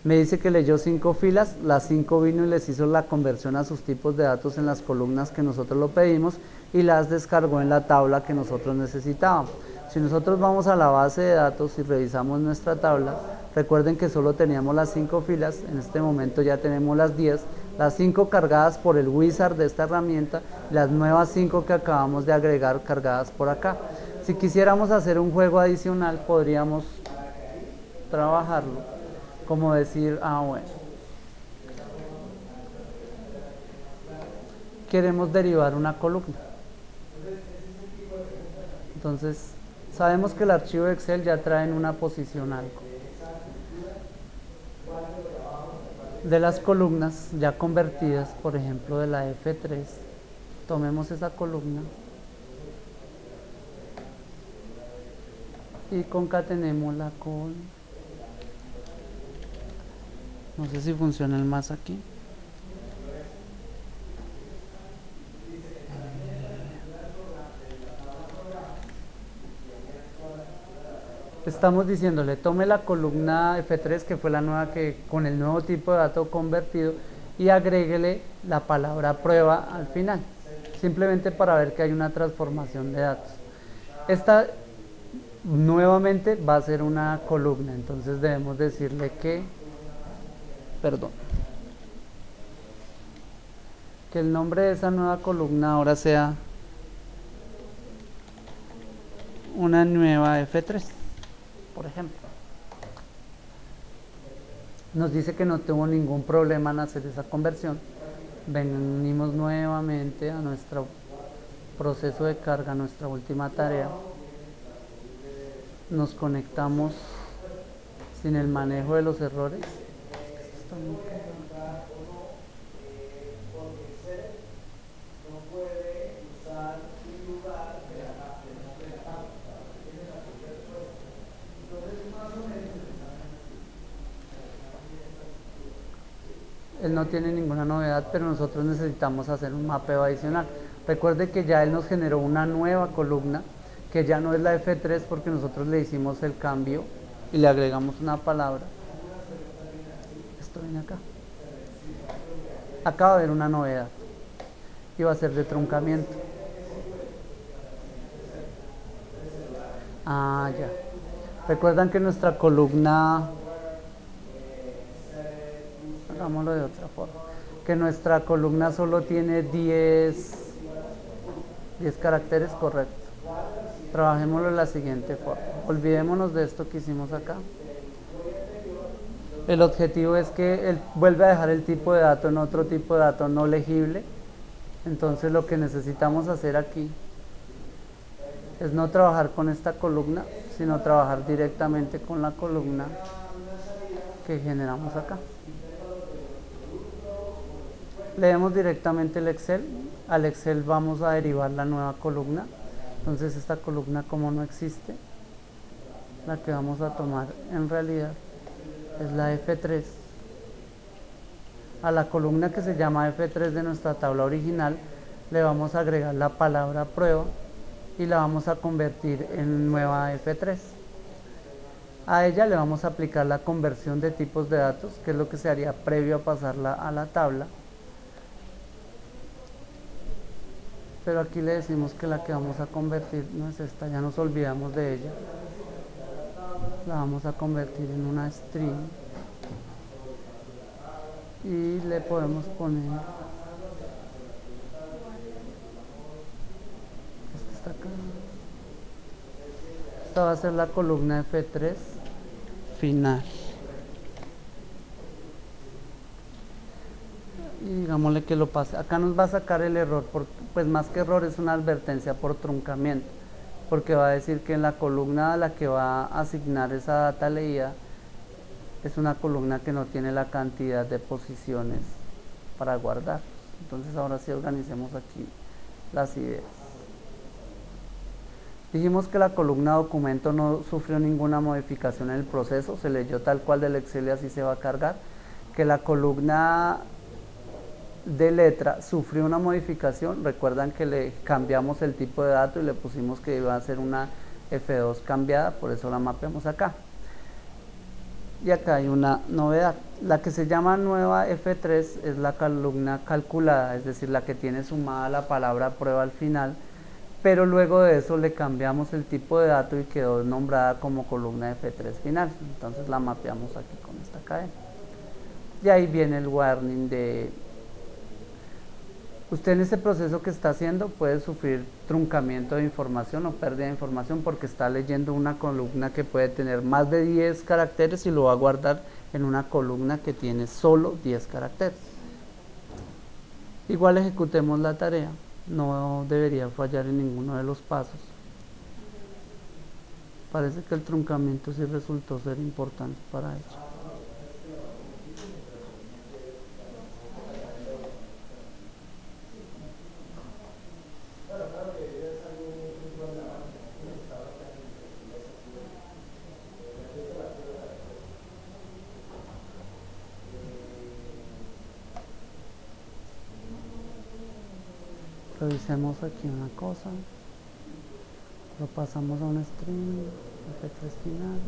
Me dice que leyó 5 filas, las 5 vino y les hizo la conversión a sus tipos de datos en las columnas que nosotros lo pedimos y las descargó en la tabla que nosotros necesitábamos. Si nosotros vamos a la base de datos y revisamos nuestra tabla, recuerden que solo teníamos las 5 filas, en este momento ya tenemos las 10, las 5 cargadas por el wizard de esta herramienta, las nuevas 5 que acabamos de agregar cargadas por acá. Si quisiéramos hacer un juego adicional, podríamos trabajarlo como decir, bueno, queremos derivar una columna. Entonces, sabemos que el archivo de Excel ya trae en una posición algo. De las columnas ya convertidas, por ejemplo, de la F3, tomemos esa columna y concatenémosla con... No sé si funciona el más aquí. Estamos diciéndole, tome la columna F3, que fue la nueva que con el nuevo tipo de dato convertido, y agréguele la palabra prueba al final, simplemente para ver que hay una transformación de datos. Esta nuevamente va a ser una columna, entonces debemos decirle que, que el nombre de esa nueva columna ahora sea una nueva F3, por ejemplo. Nos dice que no tuvo ningún problema en hacer esa conversión. Venimos nuevamente a nuestro proceso de carga, nuestra última tarea. Nos conectamos sin el manejo de los errores. Él no tiene ninguna novedad, pero nosotros necesitamos hacer un mapeo adicional. Recuerde que ya él nos generó una nueva columna, que ya no es la F3 porque nosotros le hicimos el cambio y le agregamos una palabra. Esto viene acá. Acaba de haber una novedad y va a ser de truncamiento. Ya. Recuerdan que nuestra columna, hagámoslo de otra forma, que nuestra columna solo tiene 10 caracteres, correcto. Trabajémoslo de la siguiente forma. Olvidémonos de esto que hicimos acá. El objetivo es que él vuelva a dejar el tipo de dato en otro tipo de dato no legible. Entonces lo que necesitamos hacer aquí es no trabajar con esta columna, sino trabajar directamente con la columna que generamos acá. Leemos directamente el Excel. Al Excel vamos a derivar la nueva columna. Entonces esta columna, como no existe, la que vamos a tomar en realidad es la F3. A la columna que se llama F3 de nuestra tabla original le vamos a agregar la palabra prueba y la vamos a convertir en nueva F3. A ella le vamos a aplicar la conversión de tipos de datos, que es lo que se haría previo a pasarla a la tabla. Pero aquí le decimos que la que vamos a convertir no es esta, ya nos olvidamos de ella. La vamos a convertir en una string y le podemos poner, esta está acá. Esta va a ser la columna F3 final. Y digámosle que lo pase. Acá nos va a sacar el error, pues más que error es una advertencia por truncamiento, porque va a decir que en la columna a la que va a asignar esa data leída es una columna que no tiene la cantidad de posiciones para guardar. Entonces ahora sí organicemos aquí las ideas. Dijimos que la columna documento no sufrió ninguna modificación en el proceso, se leyó tal cual del Excel y así se va a cargar. Que la columna de letra sufrió una modificación, recuerdan que le cambiamos el tipo de dato y le pusimos que iba a ser una F2 cambiada, por eso la mapeamos acá. Y acá hay una novedad, la que se llama nueva F3 es la columna calculada, es decir, la que tiene sumada la palabra prueba al final, pero luego de eso le cambiamos el tipo de dato y quedó nombrada como columna F3 final, entonces la mapeamos aquí con esta cadena. Y ahí viene el warning de usted en ese proceso que está haciendo puede sufrir truncamiento de información o pérdida de información porque está leyendo una columna que puede tener más de 10 caracteres y lo va a guardar en una columna que tiene solo 10 caracteres. Igual ejecutemos la tarea, no debería fallar en ninguno de los pasos. Parece que el truncamiento sí resultó ser importante para ello. Revisemos aquí una cosa, lo pasamos a un string, F3 final.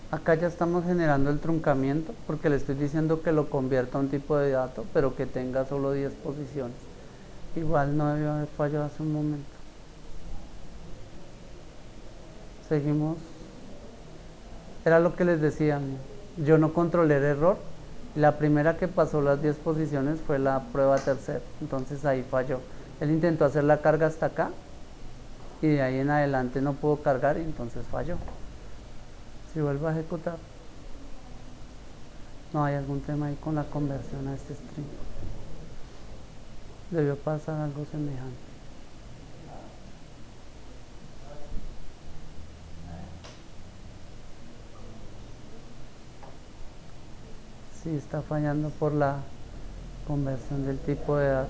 Acá ya estamos generando el truncamiento porque le estoy diciendo que lo convierta a un tipo de dato, pero que tenga solo 10 posiciones. Igual no debió haber fallado hace un momento. Seguimos. Era lo que les decía, yo no controlé el error. La primera que pasó las 10 posiciones fue la prueba tercera, entonces ahí falló. Él intentó hacer la carga hasta acá y de ahí en adelante no pudo cargar y entonces falló. Si vuelvo a ejecutar, no hay algún tema ahí con la conversión a este string. Debió pasar algo semejante. Sí, está fallando por la conversión del tipo de dato.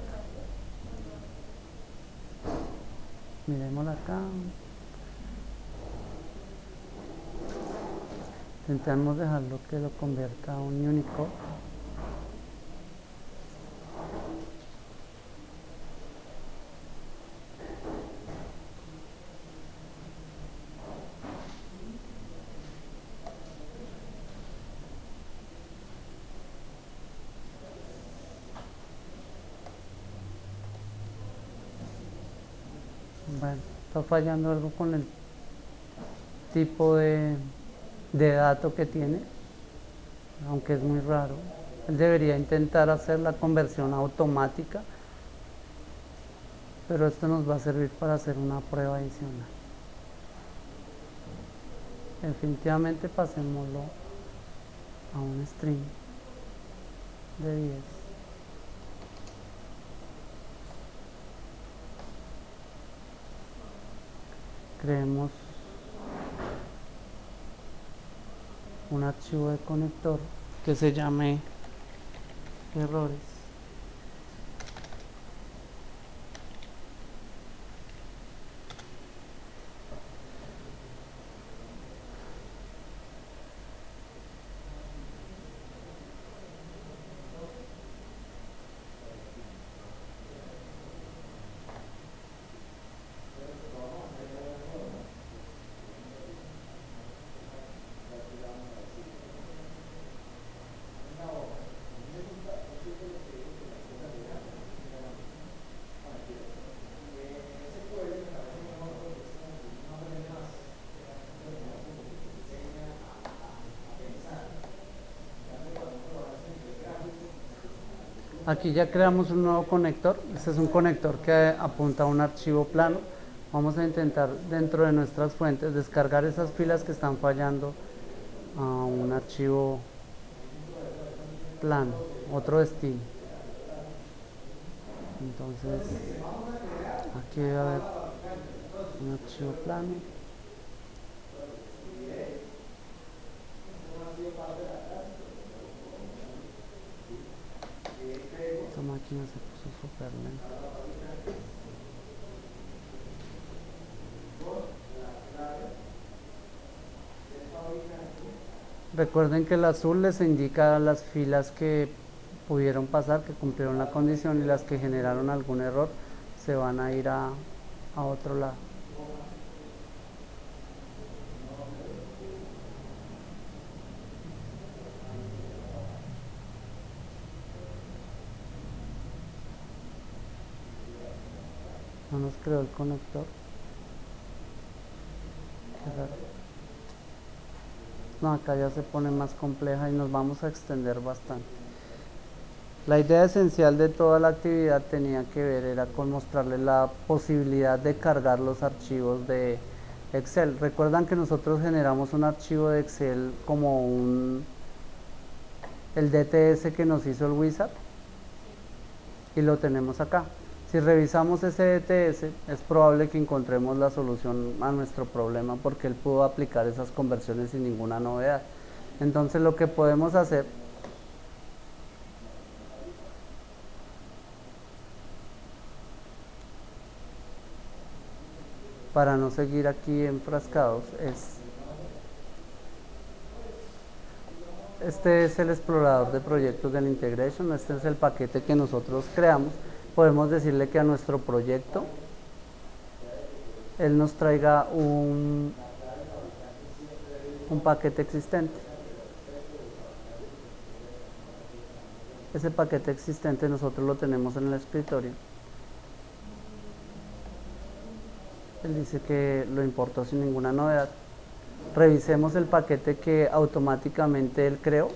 Miremosla acá. Intentamos dejarlo que lo convierta a un Unicode. Bueno, está fallando algo con el tipo de dato que tiene, aunque es muy raro. Él debería intentar hacer la conversión automática, pero esto nos va a servir para hacer una prueba adicional. Definitivamente pasémoslo a un string de 10. Creemos un archivo de conector que se llame errores. Aquí ya creamos un nuevo conector. Este es un conector que apunta a un archivo plano. Vamos a intentar dentro de nuestras fuentes descargar esas filas que están fallando a un archivo plano, otro destino. Entonces Aquí debe haber un archivo plano. Esta máquina se puso súper lenta. Recuerden que el azul les indica las filas que pudieron pasar, que cumplieron la condición, y las que generaron algún error se van a ir a otro lado. No nos creó el conector. Qué raro. No, acá ya se pone más compleja y nos vamos a extender bastante. La idea esencial de toda la actividad tenía que ver era con mostrarles la posibilidad de cargar los archivos de Excel. Recuerdan que nosotros generamos un archivo de Excel como el DTS que nos hizo el Wizard, y lo tenemos acá. Si revisamos ese DTS, es probable que encontremos la solución a nuestro problema, porque él pudo aplicar esas conversiones sin ninguna novedad. Entonces lo que podemos hacer para no seguir aquí enfrascados este es el explorador de proyectos del Integration. Este es el paquete que nosotros creamos. Podemos decirle que a nuestro proyecto él nos traiga un paquete existente. Ese paquete existente nosotros lo tenemos en el escritorio. Él dice que lo importó sin ninguna novedad. Revisemos el paquete que automáticamente él creó.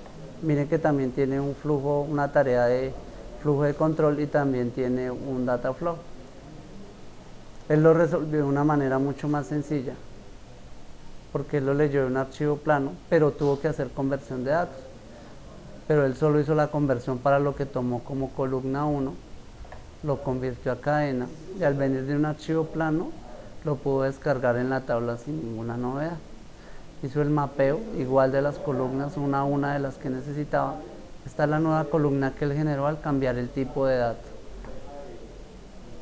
Miren que también tiene un flujo, una tarea de flujo de control, y también tiene un data flow. Él lo resolvió de una manera mucho más sencilla, porque él lo leyó en un archivo plano, pero tuvo que hacer conversión de datos. Pero él solo hizo la conversión para lo que tomó como columna 1, lo convirtió a cadena, y al venir de un archivo plano lo pudo descargar en la tabla sin ninguna novedad. Hizo el mapeo igual de las columnas, una a una de las que necesitaba. Esta es la nueva columna que él generó al cambiar el tipo de dato,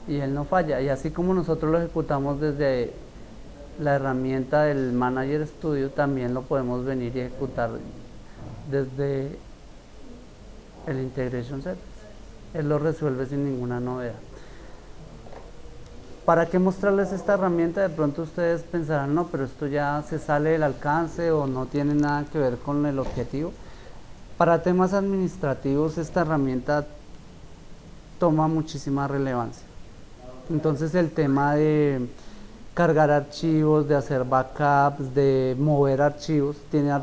y él no falla. Y así como nosotros lo ejecutamos desde la herramienta del Manager Studio, también lo podemos venir y ejecutar desde el Integration Service. Él lo resuelve sin ninguna novedad. ¿Para qué mostrarles esta herramienta? De pronto ustedes pensarán, no, pero esto ya se sale del alcance o no tiene nada que ver con el objetivo. Para temas administrativos esta herramienta toma muchísima relevancia. Entonces el tema de cargar archivos, de hacer backups, de mover archivos, tiene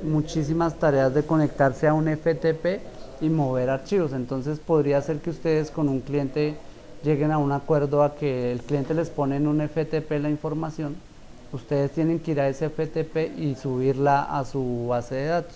muchísimas tareas de conectarse a un FTP y mover archivos. Entonces podría ser que ustedes con un cliente lleguen a un acuerdo a que el cliente les pone en un FTP la información, ustedes tienen que ir a ese FTP y subirla a su base de datos.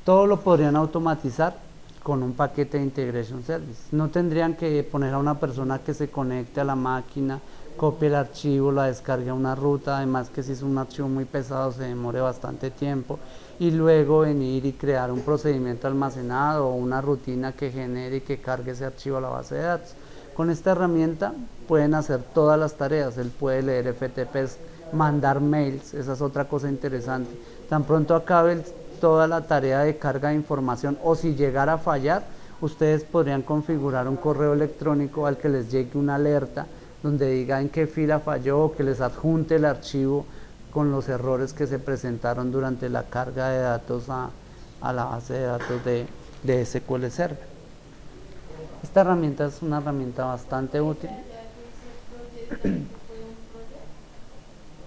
Todo lo podrían automatizar con un paquete de Integration Service. No tendrían que poner a una persona que se conecte a la máquina, copie el archivo, la descargue a una ruta, además que si es un archivo muy pesado se demore bastante tiempo, y luego venir y crear un procedimiento almacenado o una rutina que genere y que cargue ese archivo a la base de datos. Con esta herramienta pueden hacer todas las tareas. Él puede leer FTPs, mandar mails, esa es otra cosa interesante. Tan pronto acabe toda la tarea de carga de información, o si llegara a fallar, ustedes podrían configurar un correo electrónico al que les llegue una alerta donde diga en qué fila falló, o que les adjunte el archivo con los errores que se presentaron durante la carga de datos a la base de datos de SQL Server. Esta herramienta es una herramienta bastante útil.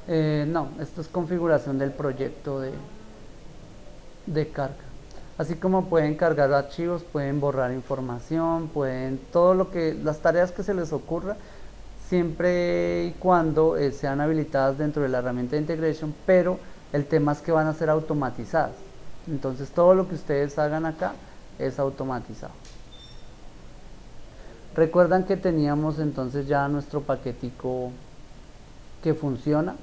No, esto es configuración del proyecto de carga. Así como pueden cargar archivos, pueden borrar información, pueden las tareas que se les ocurra, siempre y cuando sean habilitadas dentro de la herramienta de Integration, pero el tema es que van a ser automatizadas. Entonces todo lo que ustedes hagan acá es automatizado. Recuerdan que teníamos entonces ya nuestro paquetico que funciona,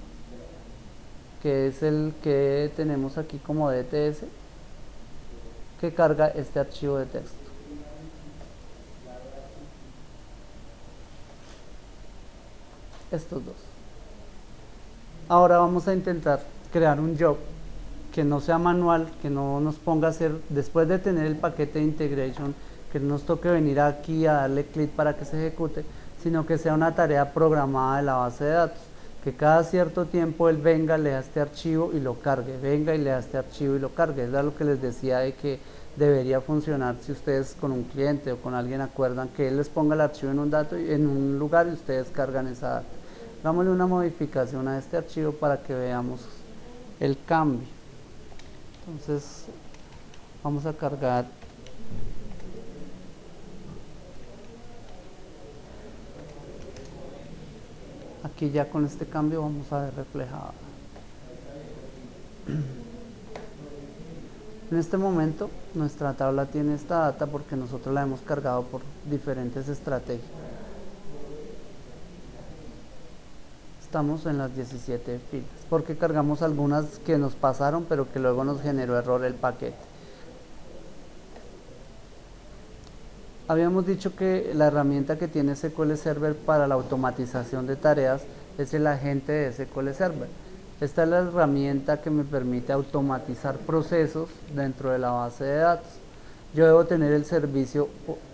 que es el que tenemos aquí como DTS, que carga este archivo de texto. Estos dos. Ahora vamos a intentar crear un job que no sea manual, que no nos ponga a hacer, después de tener el paquete de integration, que nos toque venir aquí a darle clic para que se ejecute, sino que sea una tarea programada de la base de datos, que cada cierto tiempo él venga, lea este archivo y lo cargue, venga y lea este archivo y lo cargue. Es lo que les decía de que debería funcionar si ustedes con un cliente o con alguien acuerdan que él les ponga el archivo en un dato y en un lugar y ustedes cargan esa data. Hagámosle una modificación a este archivo para que veamos el cambio. Entonces vamos a cargar aquí, ya con este cambio vamos a ver reflejado. En este momento nuestra tabla tiene esta data porque nosotros la hemos cargado por diferentes estrategias. Estamos en las 17 filas porque cargamos algunas que nos pasaron pero que luego nos generó error el paquete. Habíamos dicho que la herramienta que tiene SQL Server para la automatización de tareas es el agente de SQL Server. Esta es la herramienta que me permite automatizar procesos dentro de la base de datos. Yo debo tener el servicio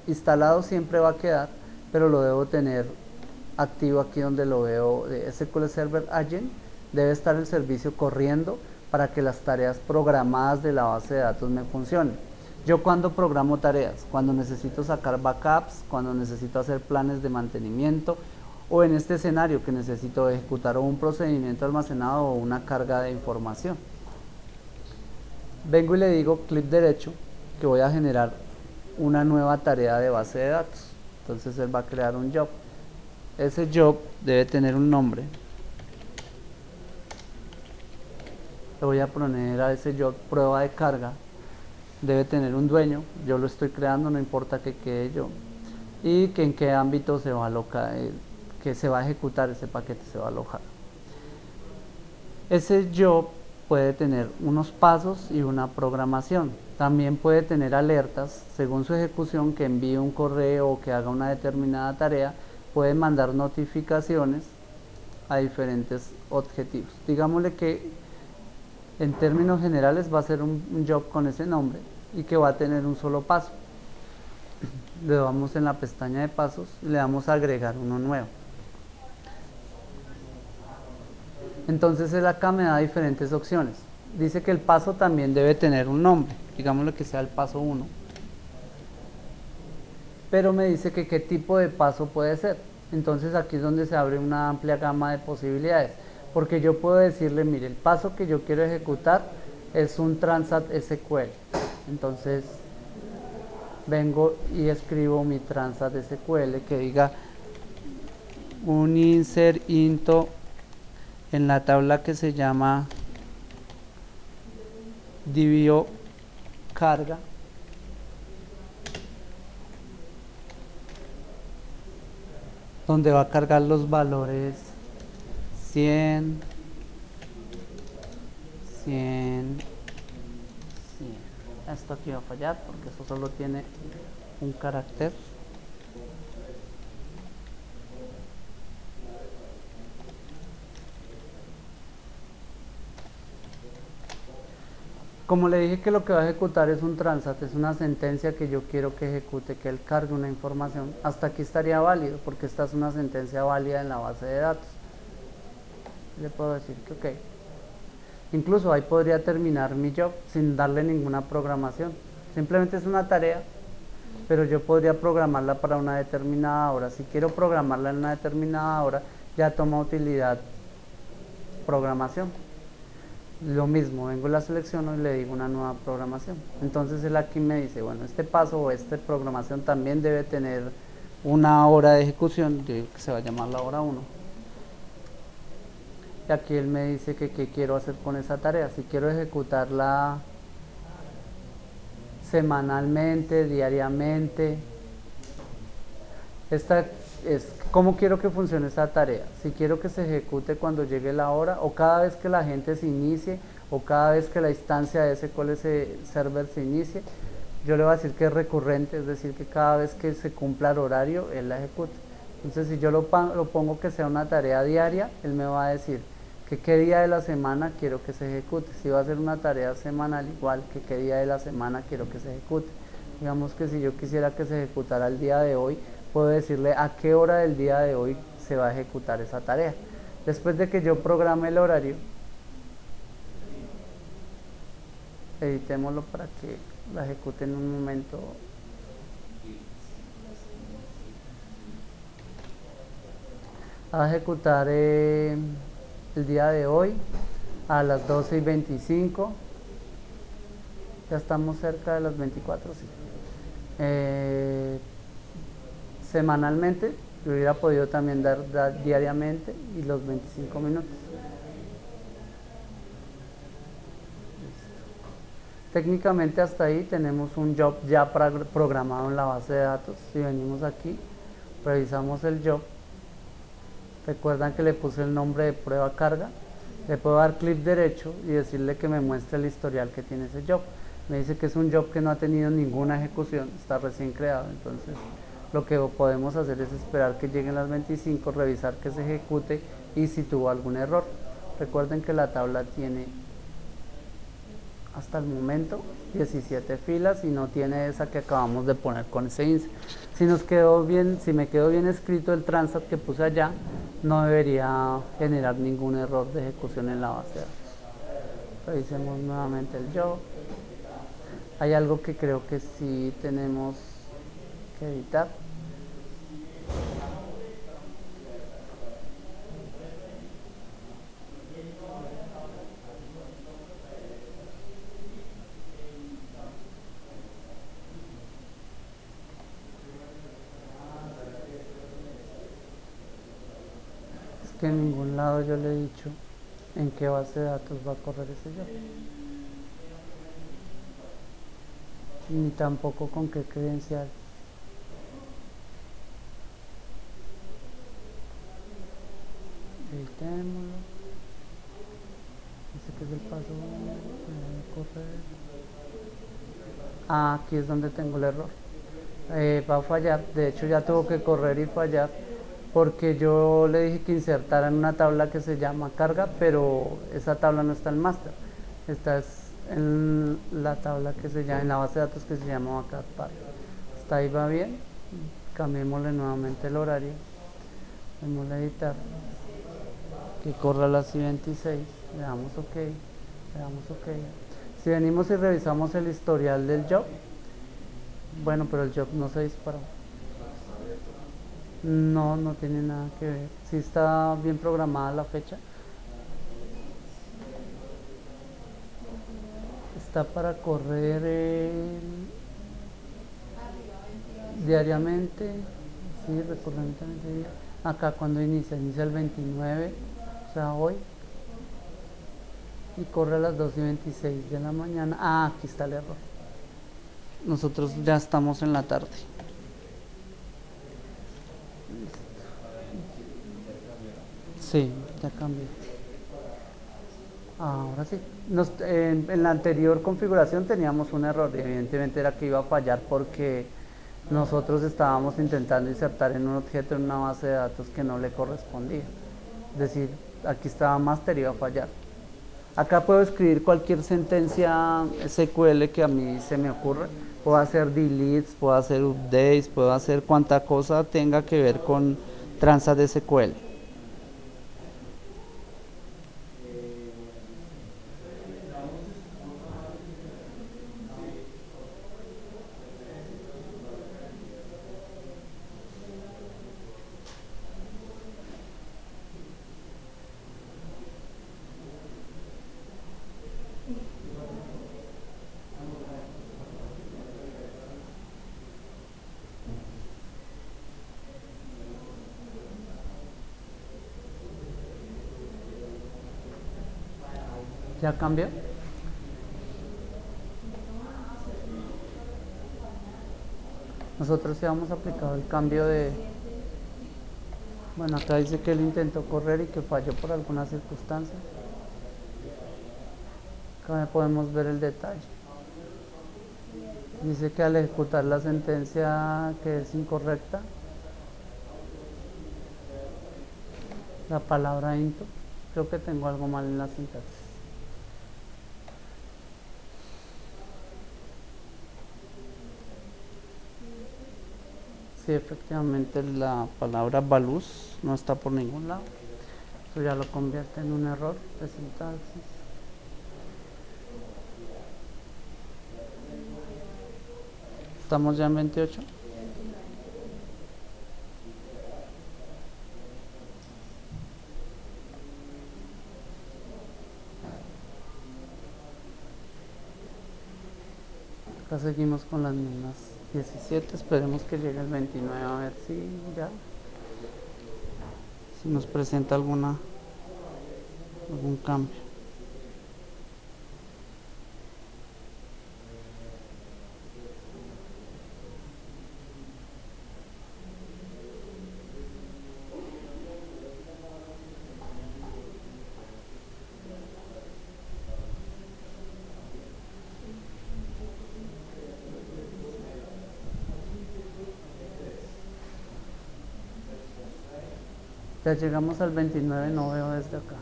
instalado, siempre va a quedar, pero lo debo tener activo aquí donde lo veo de SQL Server Agent. Debe estar el servicio corriendo para que las tareas programadas de la base de datos me funcionen. Yo cuando programo tareas, cuando necesito sacar backups, cuando necesito hacer planes de mantenimiento, o en este escenario que necesito ejecutar un procedimiento almacenado o una carga de información. Vengo y le digo clic derecho que voy a generar una nueva tarea de base de datos. Entonces él va a crear un job. Ese job debe tener un nombre. Le voy a poner a ese job prueba de carga. Debe tener un dueño, yo lo estoy creando, no importa que quede yo, y que en qué ámbito se va a alocar, que se va a ejecutar ese paquete, se va a alojar. Ese job puede tener unos pasos y una programación. También puede tener alertas según su ejecución, que envíe un correo o que haga una determinada tarea. Puede mandar notificaciones a diferentes objetivos. Digámosle que en términos generales va a ser un job con ese nombre y que va a tener un solo paso. Le damos en la pestaña de pasos y le damos a agregar uno nuevo. Entonces él acá me da diferentes opciones. Dice que el paso también debe tener un nombre, digámosle que sea el paso 1. Pero me dice que qué tipo de paso puede ser. Entonces aquí es donde se abre una amplia gama de posibilidades. Porque yo puedo decirle, mire, el paso que yo quiero ejecutar es un Transact SQL. Entonces vengo y escribo mi Transact SQL que diga un insert into en la tabla que se llama DBO carga. Donde va a cargar los valores 100, 100, 100. Esto aquí va a fallar porque eso solo tiene un carácter. Como le dije que lo que va a ejecutar es un Transact, es una sentencia que yo quiero que ejecute, que él cargue una información, hasta aquí estaría válido porque esta es una sentencia válida en la base de datos. Le puedo decir que ok. Incluso ahí podría terminar mi job sin darle ninguna programación. Simplemente es una tarea, pero yo podría programarla para una determinada hora. Si quiero programarla en una determinada hora, ya toma utilidad programación. Lo mismo, vengo, la selecciono y le digo una nueva programación. Entonces él aquí me dice, bueno, este paso o esta programación también debe tener una hora de ejecución, yo digo que se va a llamar la hora 1. Y aquí él me dice que qué quiero hacer con esa tarea, si quiero ejecutarla semanalmente, diariamente. Esta es cómo quiero que funcione esta tarea. Si quiero que se ejecute cuando llegue la hora o cada vez que la gente se inicie o cada vez que la instancia de ese server se inicie, yo le voy a decir que es recurrente, es decir, que cada vez que se cumpla el horario, él la ejecute. Entonces, si yo lo pongo que sea una tarea diaria, él me va a decir que qué día de la semana quiero que se ejecute. Si va a ser una tarea semanal, igual que qué día de la semana quiero que se ejecute. Digamos que si yo quisiera que se ejecutara el día de hoy, puedo decirle a qué hora del día de hoy se va a ejecutar esa tarea. Después de que yo programe el horario, editémoslo para que la ejecute en un momento. Va a ejecutar el día de hoy a las 12:25. Ya estamos cerca de las 24, sí. Semanalmente, yo hubiera podido también dar diariamente y los 25 minutos. Técnicamente hasta ahí tenemos un job ya programado en la base de datos. Si venimos aquí, revisamos el job. Recuerdan que le puse el nombre de prueba carga. Le puedo dar clic derecho y decirle que me muestre el historial que tiene ese job. Me dice que es un job que no ha tenido ninguna ejecución, está recién creado. Entonces lo que podemos hacer es esperar que lleguen las 25, revisar que se ejecute y si tuvo algún error. Recuerden que la tabla tiene hasta el momento 17 filas y no tiene esa que acabamos de poner con ese índice. Si nos quedó bien, si me quedó bien escrito el transat que puse allá, no debería generar ningún error de ejecución en la base de datos. Revisemos nuevamente el job. Hay algo que creo que sí tenemos que editar. Es que en ningún lado yo le he dicho en qué base de datos va a correr ese job. Ni tampoco con qué credencial. Editémoslo. Dice que es el paso 1. Correr. Ah, aquí es donde tengo el error. Va a fallar. De hecho ya tuvo que correr y fallar porque yo le dije que insertara en una tabla que se llama carga, pero esa tabla no está en master. Esta es en la tabla que se llama, en la base de datos que se llama backup path. Hasta ahí va bien. Cambiémosle nuevamente el horario. Vamos a editar. Que corra a las 26. Le damos OK. Le damos OK. Si venimos y revisamos el historial del job, bueno, pero el job no se disparó. No, no tiene nada que ver. Sí está bien programada la fecha. Está para correr diariamente. Sí, recurrentemente. Acá cuando inicia el 29, o sea, hoy. Y corre a las 2:26 de la mañana. Ah, aquí está el error. Nosotros ya estamos en la tarde. Sí, ya cambió. Ahora sí. En la anterior configuración teníamos un error. Evidentemente era que iba a fallar porque nosotros estábamos intentando insertar en un objeto en una base de datos que no le correspondía. Es decir, aquí estaba master y iba a fallar. Acá puedo escribir cualquier sentencia SQL que a mí se me ocurra. Puedo hacer deletes, puedo hacer updates, puedo hacer cuanta cosa tenga que ver con tranzas de SQL. ¿Ya cambió? Nosotros sí hemos aplicado el cambio de Bueno, acá dice que él intentó correr y que falló por alguna circunstancia. Acá podemos ver el detalle. Dice que al ejecutar la sentencia que es incorrecta, la palabra into, creo que tengo algo mal en la sintaxis. Sí, efectivamente la palabra baluz no está por ningún lado. Eso ya lo convierte en un error de sintaxis. Estamos ya en 28. Acá seguimos con las mismas 17. Esperemos que llegue el 29 a ver si nos presenta algún cambio. Ya llegamos al 29, no veo desde acá.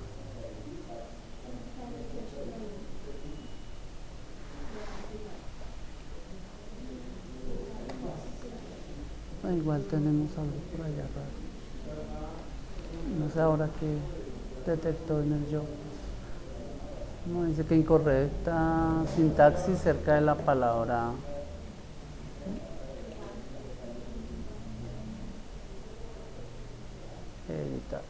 Igual tenemos algo por allá raro. No sé ahora qué detectó en el yo. No, dice que incorrecta sintaxis cerca de la palabra. Editar.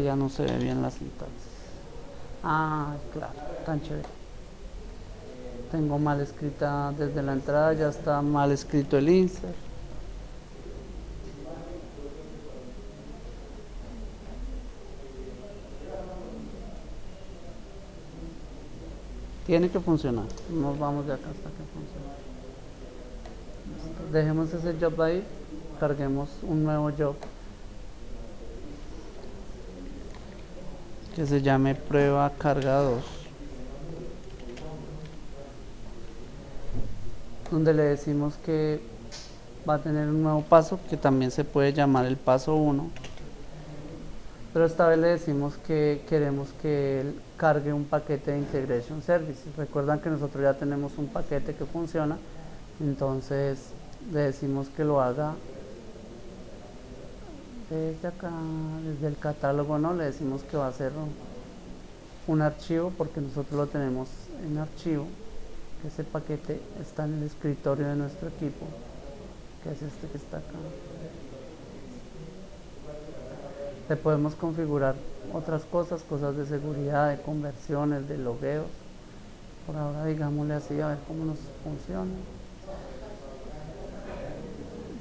Ya no se ve bien la sintaxis. Ah, claro, tan chévere. Tengo mal escrita desde la entrada, ya está mal escrito el insert. Tiene que funcionar. Nos vamos de acá hasta que funcione. Dejemos ese job ahí, carguemos un nuevo job que se llame prueba carga 2, donde le decimos que va a tener un nuevo paso que también se puede llamar el paso 1, pero esta vez le decimos que queremos que él cargue un paquete de Integration Service. Recuerdan que nosotros ya tenemos un paquete que funciona, entonces le decimos que lo haga desde acá, desde el catálogo, ¿no? Le decimos que va a ser un archivo porque nosotros lo tenemos en archivo, que ese paquete está en el escritorio de nuestro equipo, que es este que está acá. Le podemos configurar otras cosas de seguridad, de conversiones, de logueos. Por ahora digámosle así, a ver cómo nos funciona.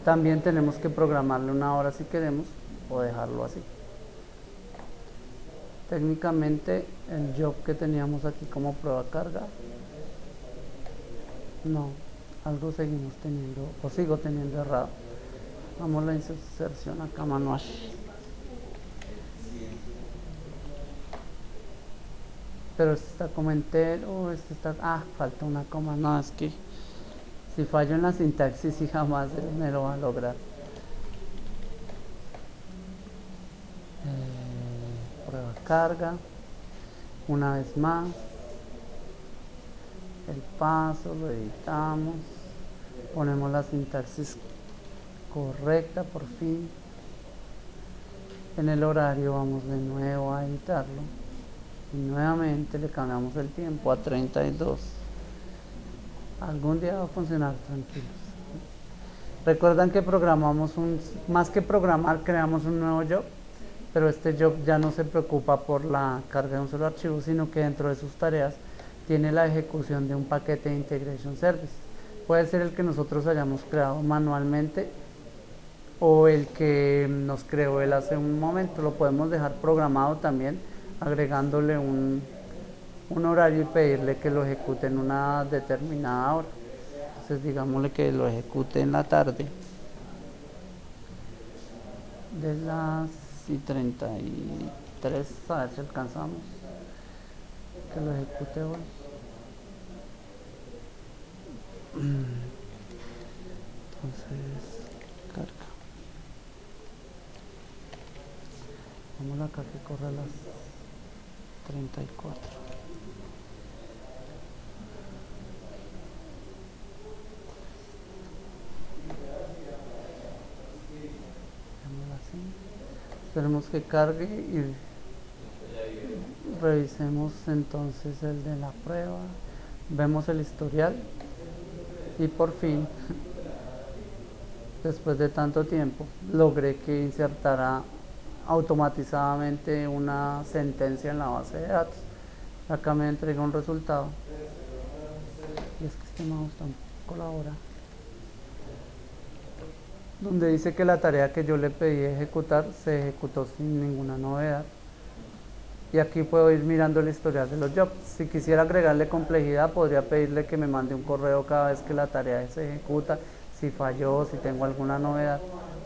También tenemos que programarle una hora si queremos o dejarlo así. Técnicamente el job que teníamos aquí como prueba carga, no, algo seguimos teniendo o sigo teniendo errado. Vamos a la inserción acá manual. Pero este está como entero, este está, falta una coma, no, es que si fallo en la sintaxis y jamás me lo va a lograr. Prueba carga, una vez más, el paso, lo editamos, ponemos la sintaxis correcta por fin. En el horario vamos de nuevo a editarlo y nuevamente le cambiamos el tiempo a 32. Algún día va a funcionar, tranquilos. Recuerdan que más que programar, creamos un nuevo job, pero este job ya no se preocupa por la carga de un solo archivo, sino que dentro de sus tareas tiene la ejecución de un paquete de Integration Service. Puede ser el que nosotros hayamos creado manualmente o el que nos creó él hace un momento. Lo podemos dejar programado también, agregándole un horario y pedirle que lo ejecute en una determinada hora. Entonces digámosle que lo ejecute en la tarde de las y 33, a ver si alcanzamos que lo ejecute hoy. Entonces carga, vamos acá que corre a las 34. Así. Esperemos que cargue y revisemos entonces el de la prueba, vemos el historial y por fin, después de tanto tiempo, logré que insertara automatizadamente una sentencia en la base de datos. Acá me entrega un resultado y es que este mouse tampoco colabora, donde dice que la tarea que yo le pedí ejecutar se ejecutó sin ninguna novedad. Y aquí puedo ir mirando el historial de los jobs. Si quisiera agregarle complejidad, podría pedirle que me mande un correo cada vez que la tarea se ejecuta, si falló, si tengo alguna novedad.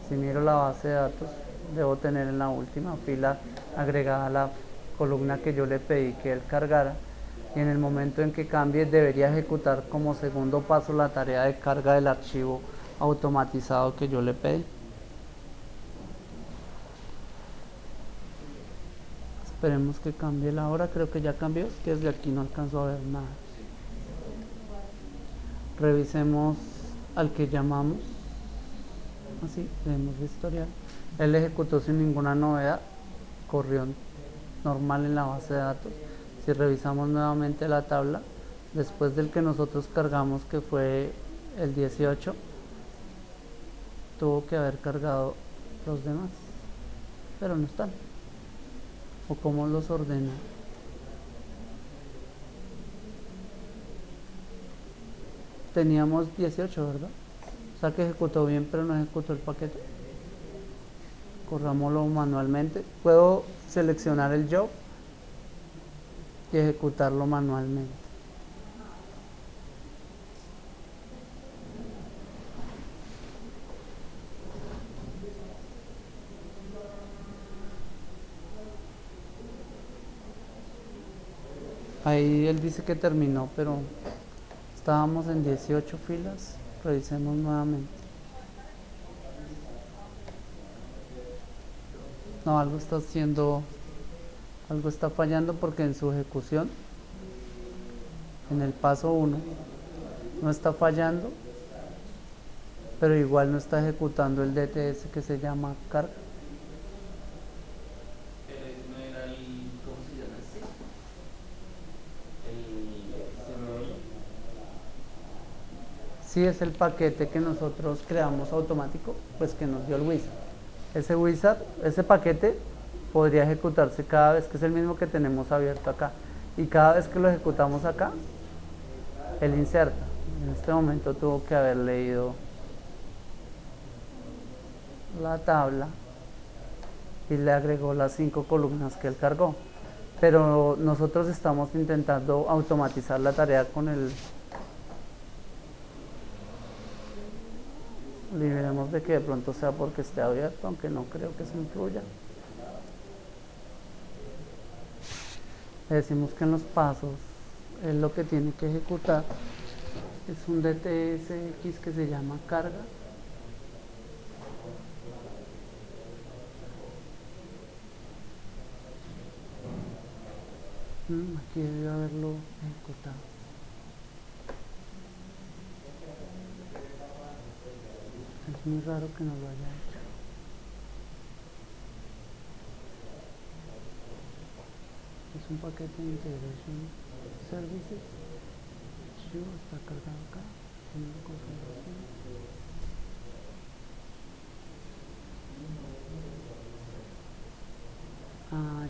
Si miro la base de datos, debo tener en la última fila agregada la columna que yo le pedí que él cargara. Y en el momento en que cambie, debería ejecutar como segundo paso la tarea de carga del archivo automatizado que yo le pedí. Esperemos que cambie la hora, creo que ya cambió, es que desde aquí no alcanzo a ver nada. Revisemos al que llamamos, así, vemos el historial. Él ejecutó sin ninguna novedad, corrió normal en la base de datos. Si revisamos nuevamente la tabla, después del que nosotros cargamos, que fue el 18, tuvo que haber cargado los demás, pero no están. ¿O cómo los ordena? Teníamos 18, ¿verdad? O sea que ejecutó bien, pero no ejecutó el paquete. Corrámoslo manualmente. Puedo seleccionar el job y ejecutarlo manualmente. Ahí él dice que terminó, pero estábamos en 18 filas. Revisemos nuevamente. No, algo está haciendo, algo está fallando porque en su ejecución, en el paso 1, no está fallando, pero igual no está ejecutando el DTS que se llama carga. Sí, es el paquete que nosotros creamos automático, pues que nos dio el wizard. Ese wizard, ese paquete podría ejecutarse cada vez, que es el mismo que tenemos abierto acá, y cada vez que lo ejecutamos acá, él inserta. En este momento tuvo que haber leído la tabla y le agregó las 5 columnas que él cargó, pero nosotros estamos intentando automatizar la tarea con el liberemos de que de pronto sea porque esté abierto, aunque no creo que se influya. Le decimos que en los pasos él lo que tiene que ejecutar es un DTSX que se llama carga. Aquí debió haberlo ejecutado. Es muy raro que no lo haya hecho. Es un paquete de Integration Services. Está cargado acá.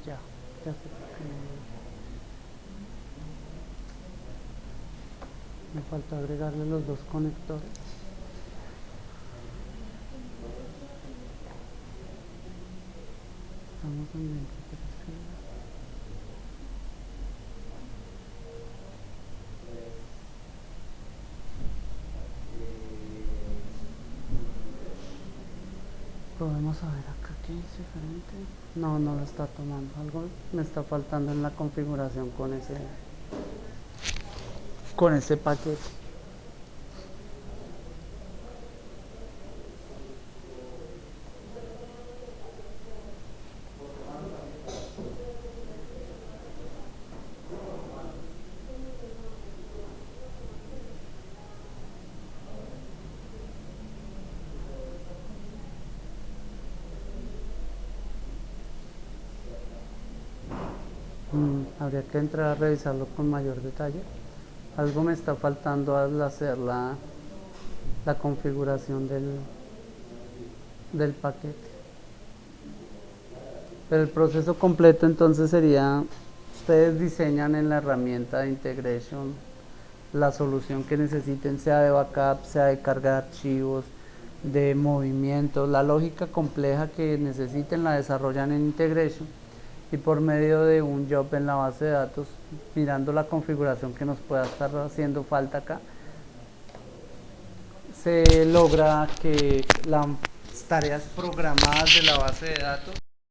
Ya sé por qué me falta agregarle los dos conectores. Estamos en 23 filas. Probemos a ver acá qué es diferente. No, no lo está tomando. Algo me está faltando en la configuración con ese paquete. Habría que entrar a revisarlo con mayor detalle. Algo me está faltando al hacer la configuración del paquete. Pero el proceso completo entonces sería, ustedes diseñan en la herramienta de integration la solución que necesiten, sea de backup, sea de carga de archivos, de movimientos, la lógica compleja que necesiten la desarrollan en integration y por medio de un job en la base de datos, mirando la configuración que nos pueda estar haciendo falta acá, se logra que las tareas programadas de la base de datos